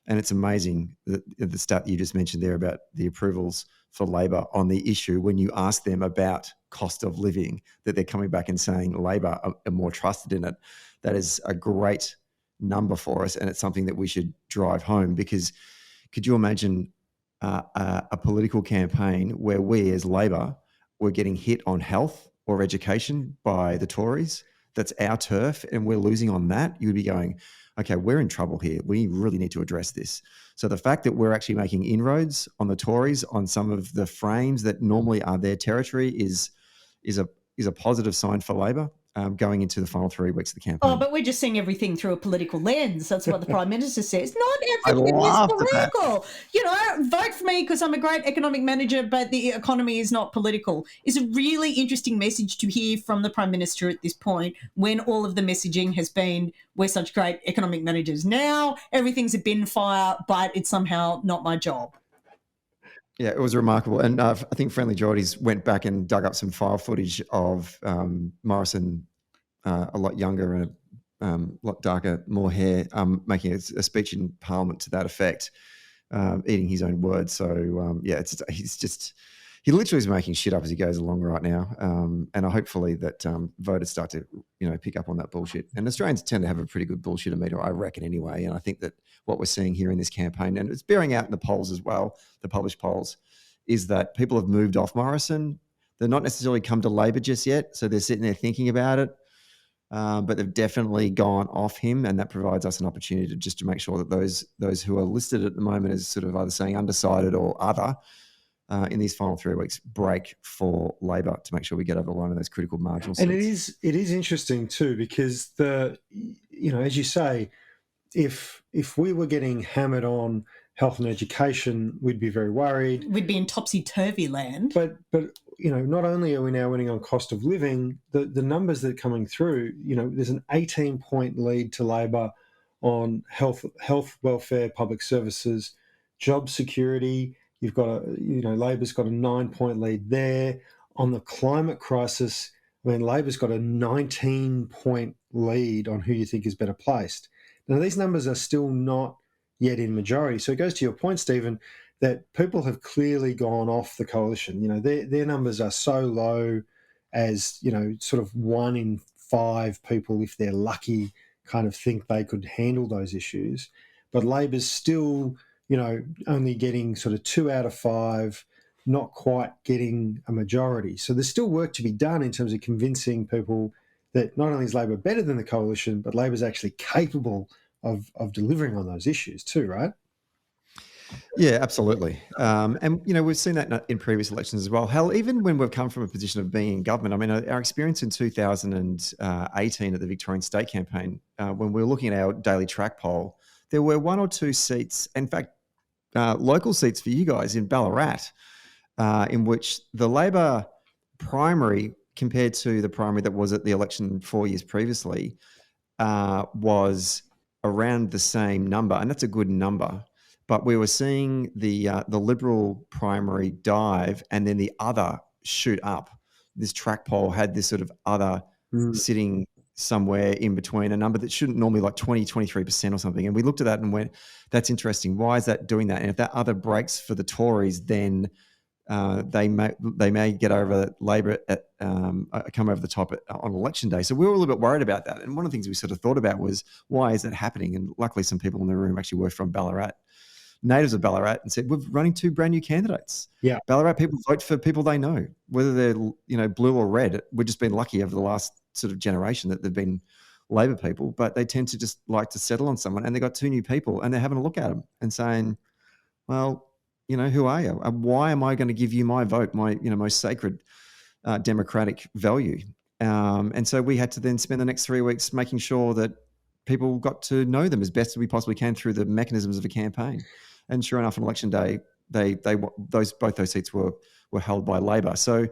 [SPEAKER 1] And it's amazing that the stat you just mentioned there about the approvals for Labor on the issue, when you ask them about cost of living, that they're coming back and saying Labor are more trusted in it. That is a great number for us, and it's something that we should drive home, because could you imagine a political campaign where we as Labor were getting hit on health or education by the Tories? That's our turf and we're losing on that. You'd be going, okay, we're in trouble here. We really need to address this. So the fact that we're actually making inroads on the Tories on some of the frames that normally are their territory is a positive sign for Labor going into the final 3 weeks of the campaign.
[SPEAKER 3] Oh, but we're just seeing everything through a political lens. That's what the Prime Minister says. Not
[SPEAKER 1] I
[SPEAKER 3] everything is
[SPEAKER 1] laughed at that.
[SPEAKER 3] political. Vote for me because I'm a great economic manager, but the economy is not political. It's a really interesting message to hear from the Prime Minister at this point, when all of the messaging has been, we're such great economic managers. Now everything's a bin fire, but it's somehow not my job.
[SPEAKER 1] Yeah, it was remarkable. And I think Friendly Geordies went back and dug up some file footage of Morrison, a lot younger and a lot darker, more hair, making a speech in Parliament to that effect, eating his own words. So, he literally is making shit up as he goes along right now. And hopefully that voters start to, pick up on that bullshit. And Australians tend to have a pretty good bullshit meter, I reckon, anyway. And I think that what we're seeing here in this campaign, and it's bearing out in the polls as well, the published polls, is that people have moved off Morrison. They're not necessarily come to Labor just yet, so they're sitting there thinking about it. But they've definitely gone off him, and that provides us an opportunity to make sure that those who are listed at the moment as sort of either saying undecided or other in these final 3 weeks break for Labor to make sure we get over the line of those critical marginal seats.
[SPEAKER 2] And it is interesting too, because as you say, if we were getting hammered on health and education, we'd be very worried.
[SPEAKER 3] We'd be in topsy-turvy land.
[SPEAKER 2] But not only are we now winning on cost of living, the numbers that are coming through, there's an 18-point lead to Labor on health, welfare, public services, job security. You've got Labor's got a 9-point lead there. On the climate crisis, Labor's got a 19-point lead on who you think is better placed. Now, these numbers are still not yet in majority. So it goes to your point, Stephen, that people have clearly gone off the coalition. Their numbers are so low as, sort of 1 in 5 people, if they're lucky, kind of think they could handle those issues. But Labor's still, only getting sort of 2 out of 5, not quite getting a majority. So there's still work to be done in terms of convincing people that not only is Labor better than the coalition, but Labor's actually capable of delivering on those issues too, right?
[SPEAKER 1] Yeah, absolutely. And, we've seen that in previous elections as well. Hell, even when we've come from a position of being in government, our experience in 2018 at the Victorian State Campaign, when we were looking at our daily track poll, there were 1 or 2 seats, in fact, local seats for you guys in Ballarat, in which the Labor primary compared to the primary that was at the election 4 years previously was around the same number, and that's a good number. But we were seeing the Liberal primary dive and then the other shoot up. This track poll had this sort of other sitting somewhere in between, a number that shouldn't normally, like 23% or something. And we looked at that and went, that's interesting. Why is that doing that? And if that other breaks for the Tories, then they may get over Labor come over the top on election day. So we were a little bit worried about that. And one of the things we sort of thought about was, why is that happening? And luckily some people in the room actually were from Ballarat, natives of Ballarat, and said, we're running 2 brand new candidates.
[SPEAKER 2] Yeah.
[SPEAKER 1] Ballarat people vote for people they know, whether they're blue or red. We've just been lucky over the last sort of generation that they've been Labor people, but they tend to just like to settle on someone, and they got 2 new people and they're having a look at them and saying, well, who are you? Why am I going to give you my vote, my most sacred democratic value? And so we had to then spend the next 3 weeks making sure that people got to know them as best as we possibly can through the mechanisms of a campaign. And sure enough, on election day, both those seats were held by Labor. So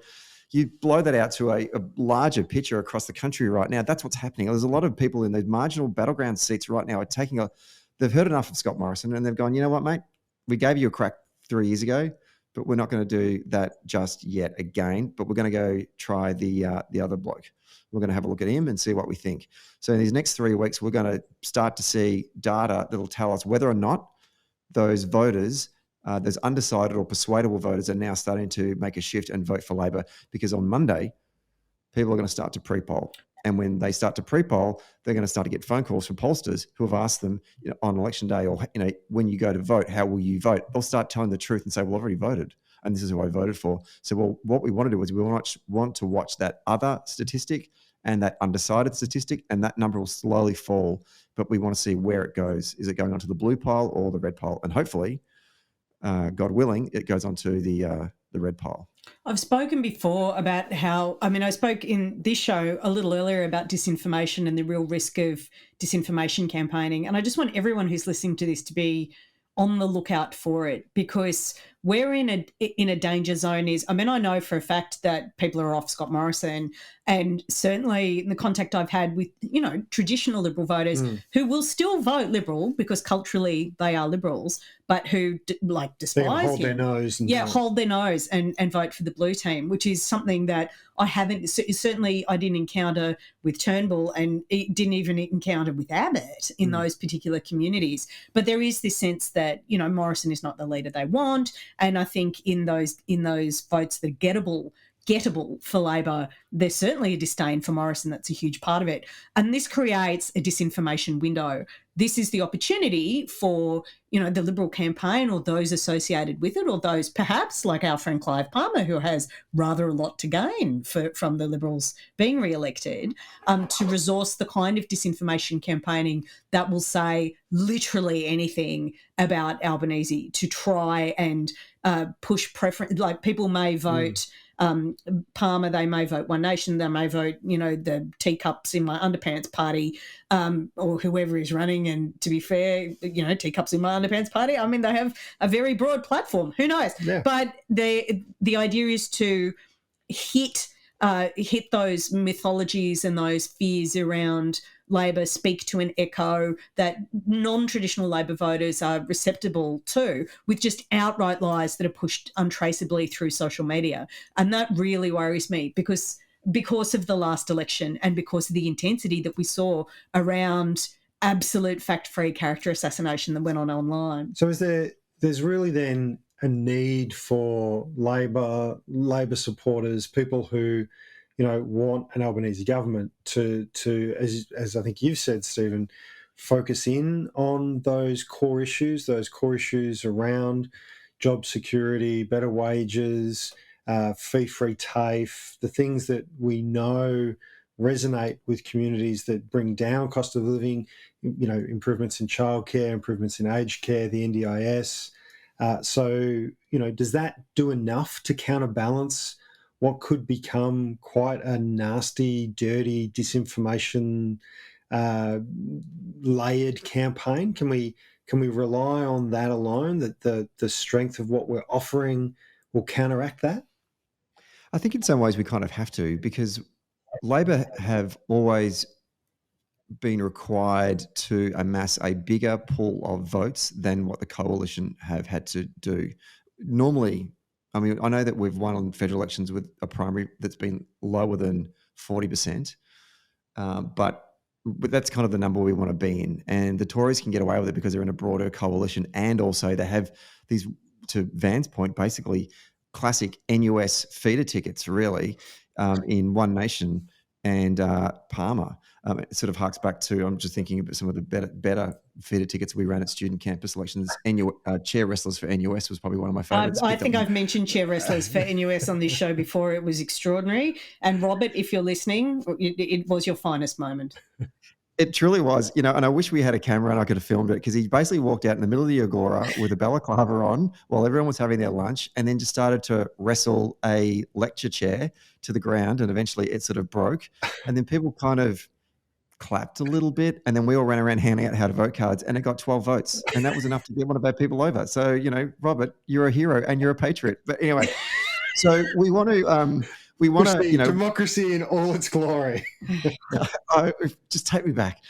[SPEAKER 1] you blow that out to a larger picture across the country right now. That's what's happening. There's a lot of people in the marginal battleground seats right now are they've heard enough of Scott Morrison and they've gone, you know what, mate, we gave you a crack 3 years ago, but we're not going to do that just yet again, but we're going to go try the other bloke. We're going to have a look at him and see what we think. So in these next 3 weeks, we're going to start to see data that will tell us whether or not those voters, those undecided or persuadable voters, are now starting to make a shift and vote for Labor, because on Monday, people are going to start to pre-poll. And when they start to pre-poll, they're going to start to get phone calls from pollsters who have asked them, on election day, or when you go to vote, how will you vote? They'll start telling the truth and say, well, I've already voted, and this is who I voted for. So, what we want to do is we want to watch that other statistic and that undecided statistic, and that number will slowly fall. But we want to see where it goes. Is it going onto the blue pile or the red pile? And hopefully, God willing, it goes onto the red pile.
[SPEAKER 3] I've spoken before about how, I spoke in this show a little earlier about disinformation and the real risk of disinformation campaigning. And I just want everyone who's listening to this to be on the lookout for it, because we're in a danger zone. I know for a fact that people are off Scott Morrison, and certainly in the contact I've had with, traditional Liberal voters who will still vote Liberal because culturally they are Liberals, but who despise
[SPEAKER 2] hold their nose.
[SPEAKER 3] Hold their nose and vote for the blue team, which is something that I didn't encounter with Turnbull, and it didn't even encounter with Abbott in those particular communities. But there is this sense that, Morrison is not the leader they want. And I think in those votes that are gettable for Labor, there's certainly a disdain for Morrison. That's a huge part of it. And this creates a disinformation window. This is the opportunity for, the Liberal campaign or those associated with it, or those perhaps like our friend Clive Palmer, who has rather a lot to gain from the Liberals being re-elected, to resource the kind of disinformation campaigning that will say literally anything about Albanese to try and push preference. Like, people may vote Palmer, they may vote One Nation, they may vote, the teacups in my underpants party, or whoever is running. And to be fair, teacups in my underpants party, they have a very broad platform. Who knows? Yeah. But the idea is to hit those mythologies and those fears around Labor, speak to an echo that non-traditional Labor voters are receptible to, with just outright lies that are pushed untraceably through social media. And that really worries me, because of the last election and because of the intensity that we saw around absolute fact-free character assassination that went on online.
[SPEAKER 2] So there's really then a need for Labor supporters, people who want an Albanese government to as I think you've said, Stephen, focus in on those core issues around job security, better wages, fee-free TAFE, the things that we know resonate with communities that bring down cost of living, improvements in childcare, improvements in aged care, the NDIS. So does that do enough to counterbalance what could become quite a nasty, dirty disinformation layered campaign? Can we rely on that alone, that the strength of what we're offering will counteract that?
[SPEAKER 1] I think in some ways we kind of have to, because Labor have always been required to amass a bigger pool of votes than what the coalition have had to do. Normally, I know that we've won on federal elections with a primary that's been lower than 40%, but that's kind of the number we want to be in. And the Tories can get away with it because they're in a broader coalition, and also they have these, to Van's point, basically classic NUS feeder tickets, really, in One Nation and Palmer. It sort of harks back to, I'm just thinking about some of the better feeder tickets we ran at student campus elections. Chair Wrestlers for NUS was probably one of my favourites.
[SPEAKER 3] I think I've mentioned Chair Wrestlers for NUS on this show before. It was extraordinary. And Robert, if you're listening, it was your finest moment.
[SPEAKER 1] It truly was, and I wish we had a camera and I could have filmed it, because he basically walked out in the middle of the Agora with a balaclava on while everyone was having their lunch, and then just started to wrestle a lecture chair to the ground, and eventually it sort of broke. And then people kind of clapped a little bit, and then we all ran around handing out how to vote cards, and it got 12 votes, and that was enough to get one of our people over. So, Robert, you're a hero and you're a patriot. But anyway, so we want to,
[SPEAKER 2] democracy in all its glory.
[SPEAKER 1] Just take me back.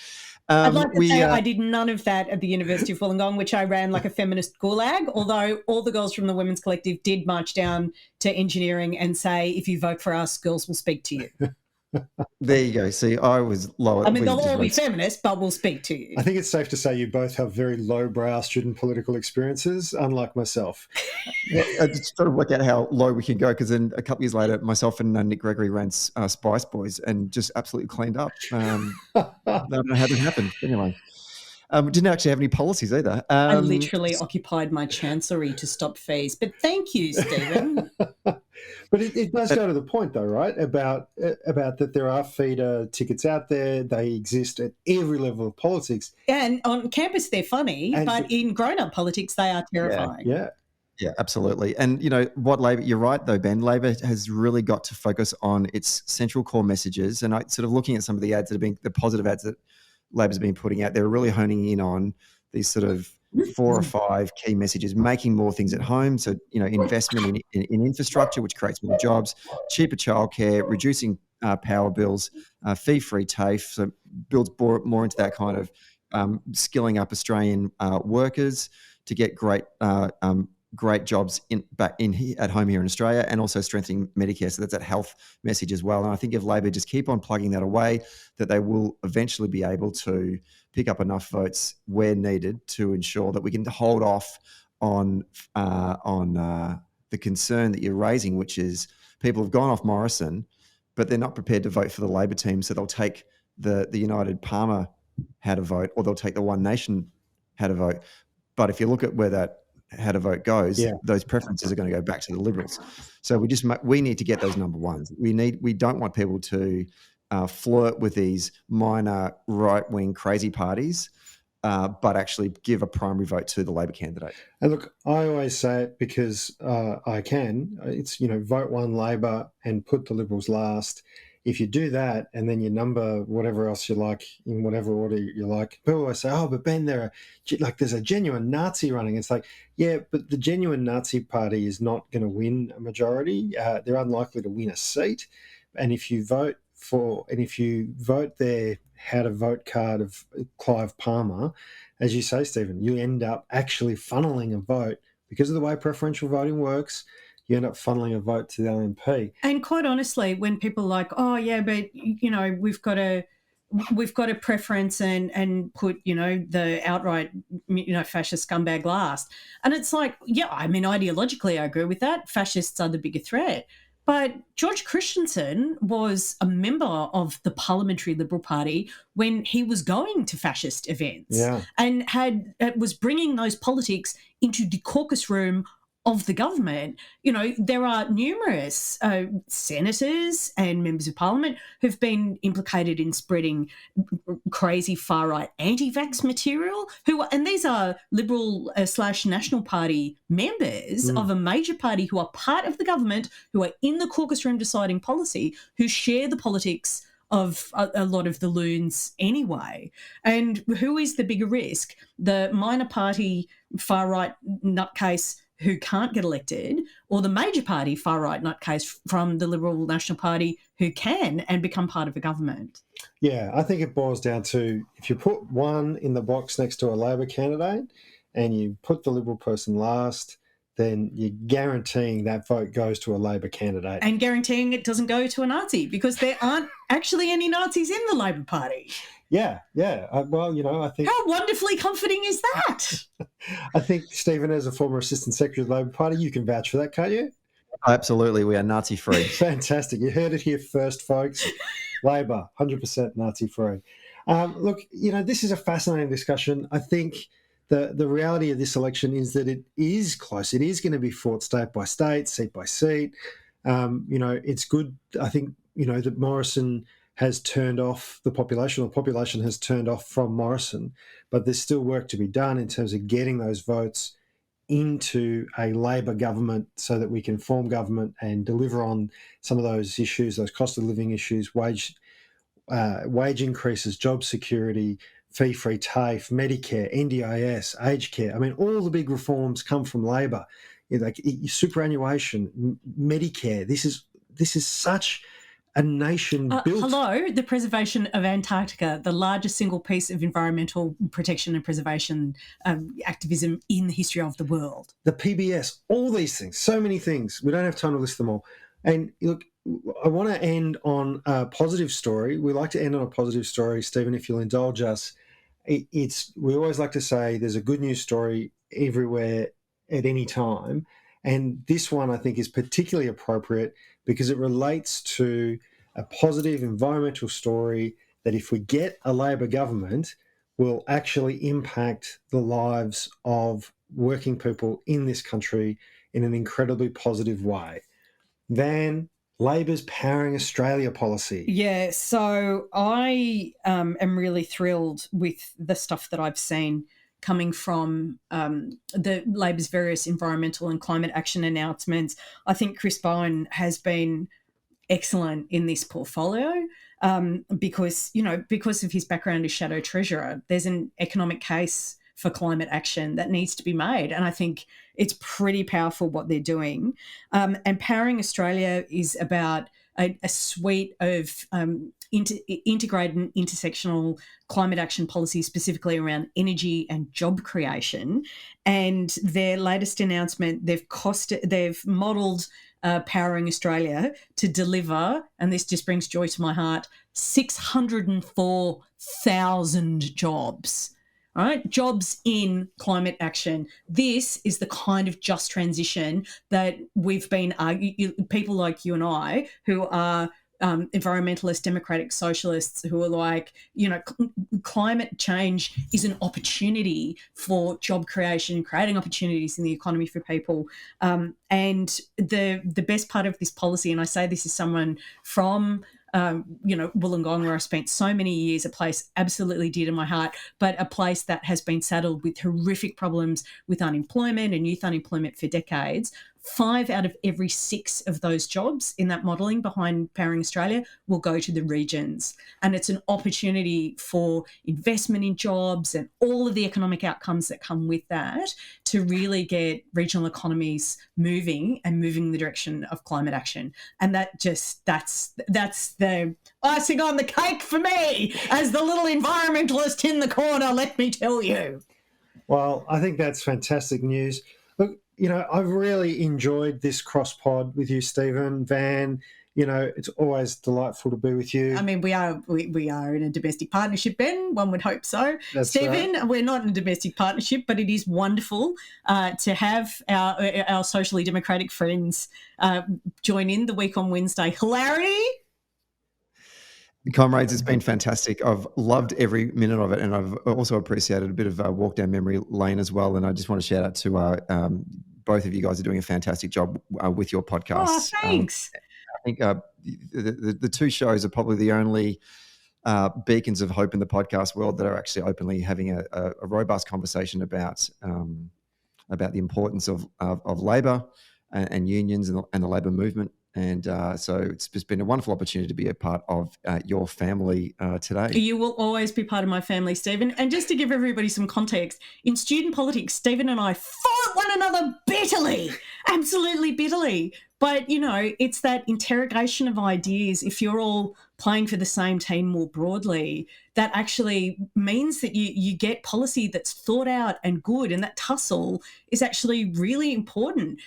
[SPEAKER 3] I'd like to say I did none of that at the University of Wollongong, which I ran like a feminist gulag, although all the girls from the Women's Collective did march down to engineering and say, if you vote for us, girls will speak to you.
[SPEAKER 1] There you go. See, I was lower.
[SPEAKER 3] I mean, they'll all be feminists, but we'll speak to you.
[SPEAKER 2] I think it's safe to say you both have very lowbrow student political experiences, unlike myself.
[SPEAKER 1] I just trying to work out how low we can go, because then a couple of years later, myself and Nick Gregory ran Spice Boys and just absolutely cleaned up. I don't know how that happened. Anyway. We didn't actually have any policies either.
[SPEAKER 3] I literally occupied my chancery to stop fees. But thank you, Stephen.
[SPEAKER 2] But it does go to the point, though, right, about that there are feeder tickets out there. They exist at every level of politics.
[SPEAKER 3] And on campus, they're funny, but in grown-up politics, they are terrifying.
[SPEAKER 1] Yeah, absolutely. And, what Labor, you're right, though, Ben, Labor has really got to focus on its central core messages. And I sort of looking at some of the ads that have been, the positive ads that Labor's been putting out, they're really honing in on these sort of 4 or 5 key messages: making more things at home. So, investment in infrastructure, which creates more jobs, cheaper childcare, reducing power bills, fee-free TAFE, so builds more into that kind of skilling up Australian workers to get great jobs at home here in Australia, and also strengthening Medicare. So that's that health message as well. And I think if Labor just keep on plugging that away, that they will eventually be able to pick up enough votes where needed to ensure that we can hold off on the concern that you're raising, which is people have gone off Morrison, but they're not prepared to vote for the Labor team. So they'll take the United Palmer how to vote, or they'll take the One Nation how to vote. But if you look at where that how to vote goes, those preferences are going to go back to the Liberals. So we need to get those number ones. We don't want people to flirt with these minor right-wing crazy parties, but actually give a primary vote to the Labor candidate.
[SPEAKER 2] And look, I always say it because I can. It's, vote one Labor and put the Liberals last. If you do that and then you number whatever else you like in whatever order you like, people always say, oh, but Ben, there's a genuine Nazi running. It's like, yeah, but the genuine Nazi party is not going to win a majority. They're unlikely to win a seat. And if you vote their how to vote card of Clive Palmer, as you say, Stephen, you end up actually funneling a vote because of the way preferential voting works. You end up funneling a vote to the LNP.
[SPEAKER 3] And quite honestly, when people are like, oh, yeah, but, we've got a preference and put, the outright, fascist scumbag last. And it's like, yeah, I mean, ideologically, I agree with that. Fascists are the bigger threat. But George Christensen was a member of the Parliamentary Liberal Party when he was going to fascist events and was bringing those politics into the caucus room of the government. There are numerous senators and members of parliament who've been implicated in spreading crazy far-right anti-vax material, and these are Liberal / National Party members of a major party who are part of the government, who are in the caucus room deciding policy, who share the politics of a lot of the loons anyway. And who is the bigger risk? The minor party far-right nutcase who can't get elected, or the major party far-right nutcase from the Liberal National Party who can and become part of a government?
[SPEAKER 2] Yeah, I think it boils down to, if you put one in the box next to a Labor candidate and you put the Liberal person last, then you're guaranteeing that vote goes to a Labor candidate.
[SPEAKER 3] And guaranteeing it doesn't go to a Nazi, because there aren't actually any Nazis in the Labor Party.
[SPEAKER 2] Yeah. I think...
[SPEAKER 3] How wonderfully comforting is that?
[SPEAKER 2] I think, Stephen, as a former Assistant Secretary of the Labor Party, you can vouch for that, can't you?
[SPEAKER 1] Absolutely. We are Nazi-free.
[SPEAKER 2] Fantastic. You heard it here first, folks. Labor, 100% Nazi-free. Look, this is a fascinating discussion. I think the reality of this election is that it is close. It is going to be fought state by state, seat by seat. It's good, I think, that Morrison has turned off the population, or the population has turned off from Morrison, but there's still work to be done in terms of getting those votes into a Labor government so that we can form government and deliver on some of those issues, those cost of living issues, wage increases, job security, fee-free TAFE, Medicare, NDIS, aged care. I mean, all the big reforms come from Labor. Like superannuation, Medicare. This is such a nation built.
[SPEAKER 3] Hello, the preservation of Antarctica, the largest single piece of environmental protection and preservation activism in the history of the world.
[SPEAKER 2] The PBS, all these things, so many things. We don't have time to list them all. And look, I want to end on a positive story. We like to end on a positive story, Stephen, if you'll indulge us. We always like to say there's a good news story everywhere at any time. And this one, I think, is particularly appropriate because it relates to a positive environmental story that if we get a Labor government will actually impact the lives of working people in this country in an incredibly positive way. Van, Labor's Powering Australia policy.
[SPEAKER 3] Yeah, so I am really thrilled with the stuff that I've seen coming from the Labor's various environmental and climate action announcements. I think Chris Bowen has been excellent in this portfolio because of his background as Shadow Treasurer. There's an economic case for climate action that needs to be made, and I think it's pretty powerful what they're doing. And Powering Australia is about a suite of integrated and intersectional climate action policies, specifically around energy and job creation. And their latest announcement, they've modelled Powering Australia to deliver, and this just brings joy to my heart, 604,000 jobs. All right, jobs in climate action. This is the kind of just transition that we've been people like you and I who are environmentalist, democratic socialists who are like, climate change is an opportunity for job creation, creating opportunities in the economy for people. And the best part of this policy, and I say this as someone from Wollongong, where I spent so many years, a place absolutely dear to my heart, but a place that has been saddled with horrific problems with unemployment and youth unemployment for decades. 5 out of every 6 of those jobs in that modelling behind Powering Australia will go to the regions. And it's an opportunity for investment in jobs and all of the economic outcomes that come with that to really get regional economies moving and moving in the direction of climate action. And that's the icing on the cake for me as the little environmentalist in the corner, let me tell you.
[SPEAKER 2] Well, I think that's fantastic news. Look, I've really enjoyed this cross-pod with you, Stephen. Van, it's always delightful to be with you.
[SPEAKER 3] I mean, we are in a domestic partnership, Ben. One would hope so.
[SPEAKER 2] That's
[SPEAKER 3] Stephen,
[SPEAKER 2] right.
[SPEAKER 3] We're not in a domestic partnership, but it is wonderful to have our socially democratic friends join in the week on Wednesday. Hilarity.
[SPEAKER 1] Comrades, it's been fantastic. I've loved every minute of it, and I've also appreciated a bit of a walk down memory lane as well. And I just want to shout out to both of you guys are doing a fantastic job with your podcast.
[SPEAKER 3] Oh, thanks.
[SPEAKER 1] I think the 2 shows are probably the only beacons of hope in the podcast world that are actually openly having a robust conversation about the importance of Labor and unions and the Labor movement. And so it's just been a wonderful opportunity to be a part of your family today.
[SPEAKER 3] You will always be part of my family, Stephen. And just to give everybody some context, in student politics, Stephen and I fought one another bitterly, absolutely bitterly. But, it's that interrogation of ideas. If you're all playing for the same team more broadly, that actually means that you get policy that's thought out and good, and that tussle is actually really important.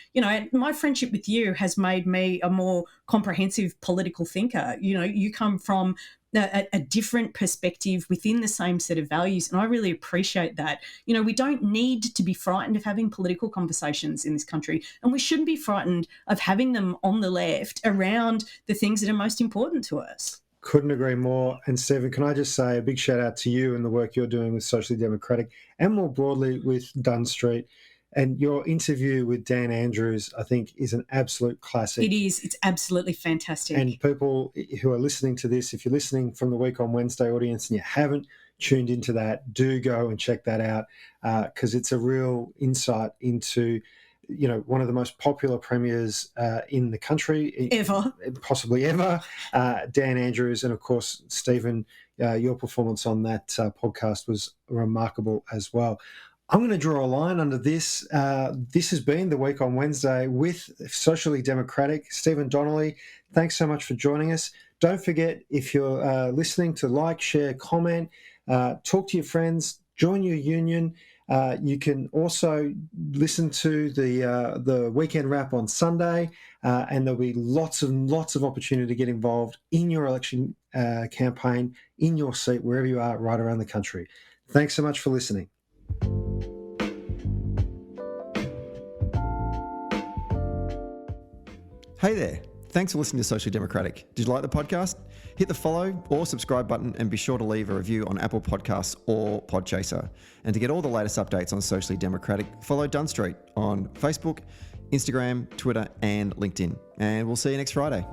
[SPEAKER 3] My friendship with you has made me a more comprehensive political thinker. You come from a different perspective within the same set of values, and I really appreciate that. We don't need to be frightened of having political conversations in this country, and we shouldn't be frightened of having them on the left around the things that are most important to us.
[SPEAKER 2] Couldn't agree more. And Stephen, can I just say a big shout out to you and the work you're doing with Socially Democratic and more broadly with Dunn Street. And your interview with Dan Andrews, I think, is an absolute classic.
[SPEAKER 3] It is. It's absolutely fantastic.
[SPEAKER 2] And people who are listening to this, if you're listening from the Week on Wednesday audience and you haven't tuned into that, do go and check that out, because it's a real insight into, one of the most popular premiers in the country.
[SPEAKER 3] Ever.
[SPEAKER 2] Possibly ever. Dan Andrews. And, of course, Stephen, your performance on that podcast was remarkable as well. I'm going to draw a line under this. This has been the Week on Wednesday with Socially Democratic Stephen Donnelly. Thanks so much for joining us. Don't forget, if you're listening, to like, share, comment, talk to your friends, join your union. You can also listen to the weekend wrap on Sunday, and there'll be lots of opportunity to get involved in your election campaign, in your seat, wherever you are, right around the country. Thanks so much for listening.
[SPEAKER 1] Hey there. Thanks for listening to Socially Democratic. Did you like the podcast? Hit the follow or subscribe button and be sure to leave a review on Apple Podcasts or Podchaser. And to get all the latest updates on Socially Democratic, follow Dunn Street on Facebook, Instagram, Twitter, and LinkedIn. And we'll see you next Friday.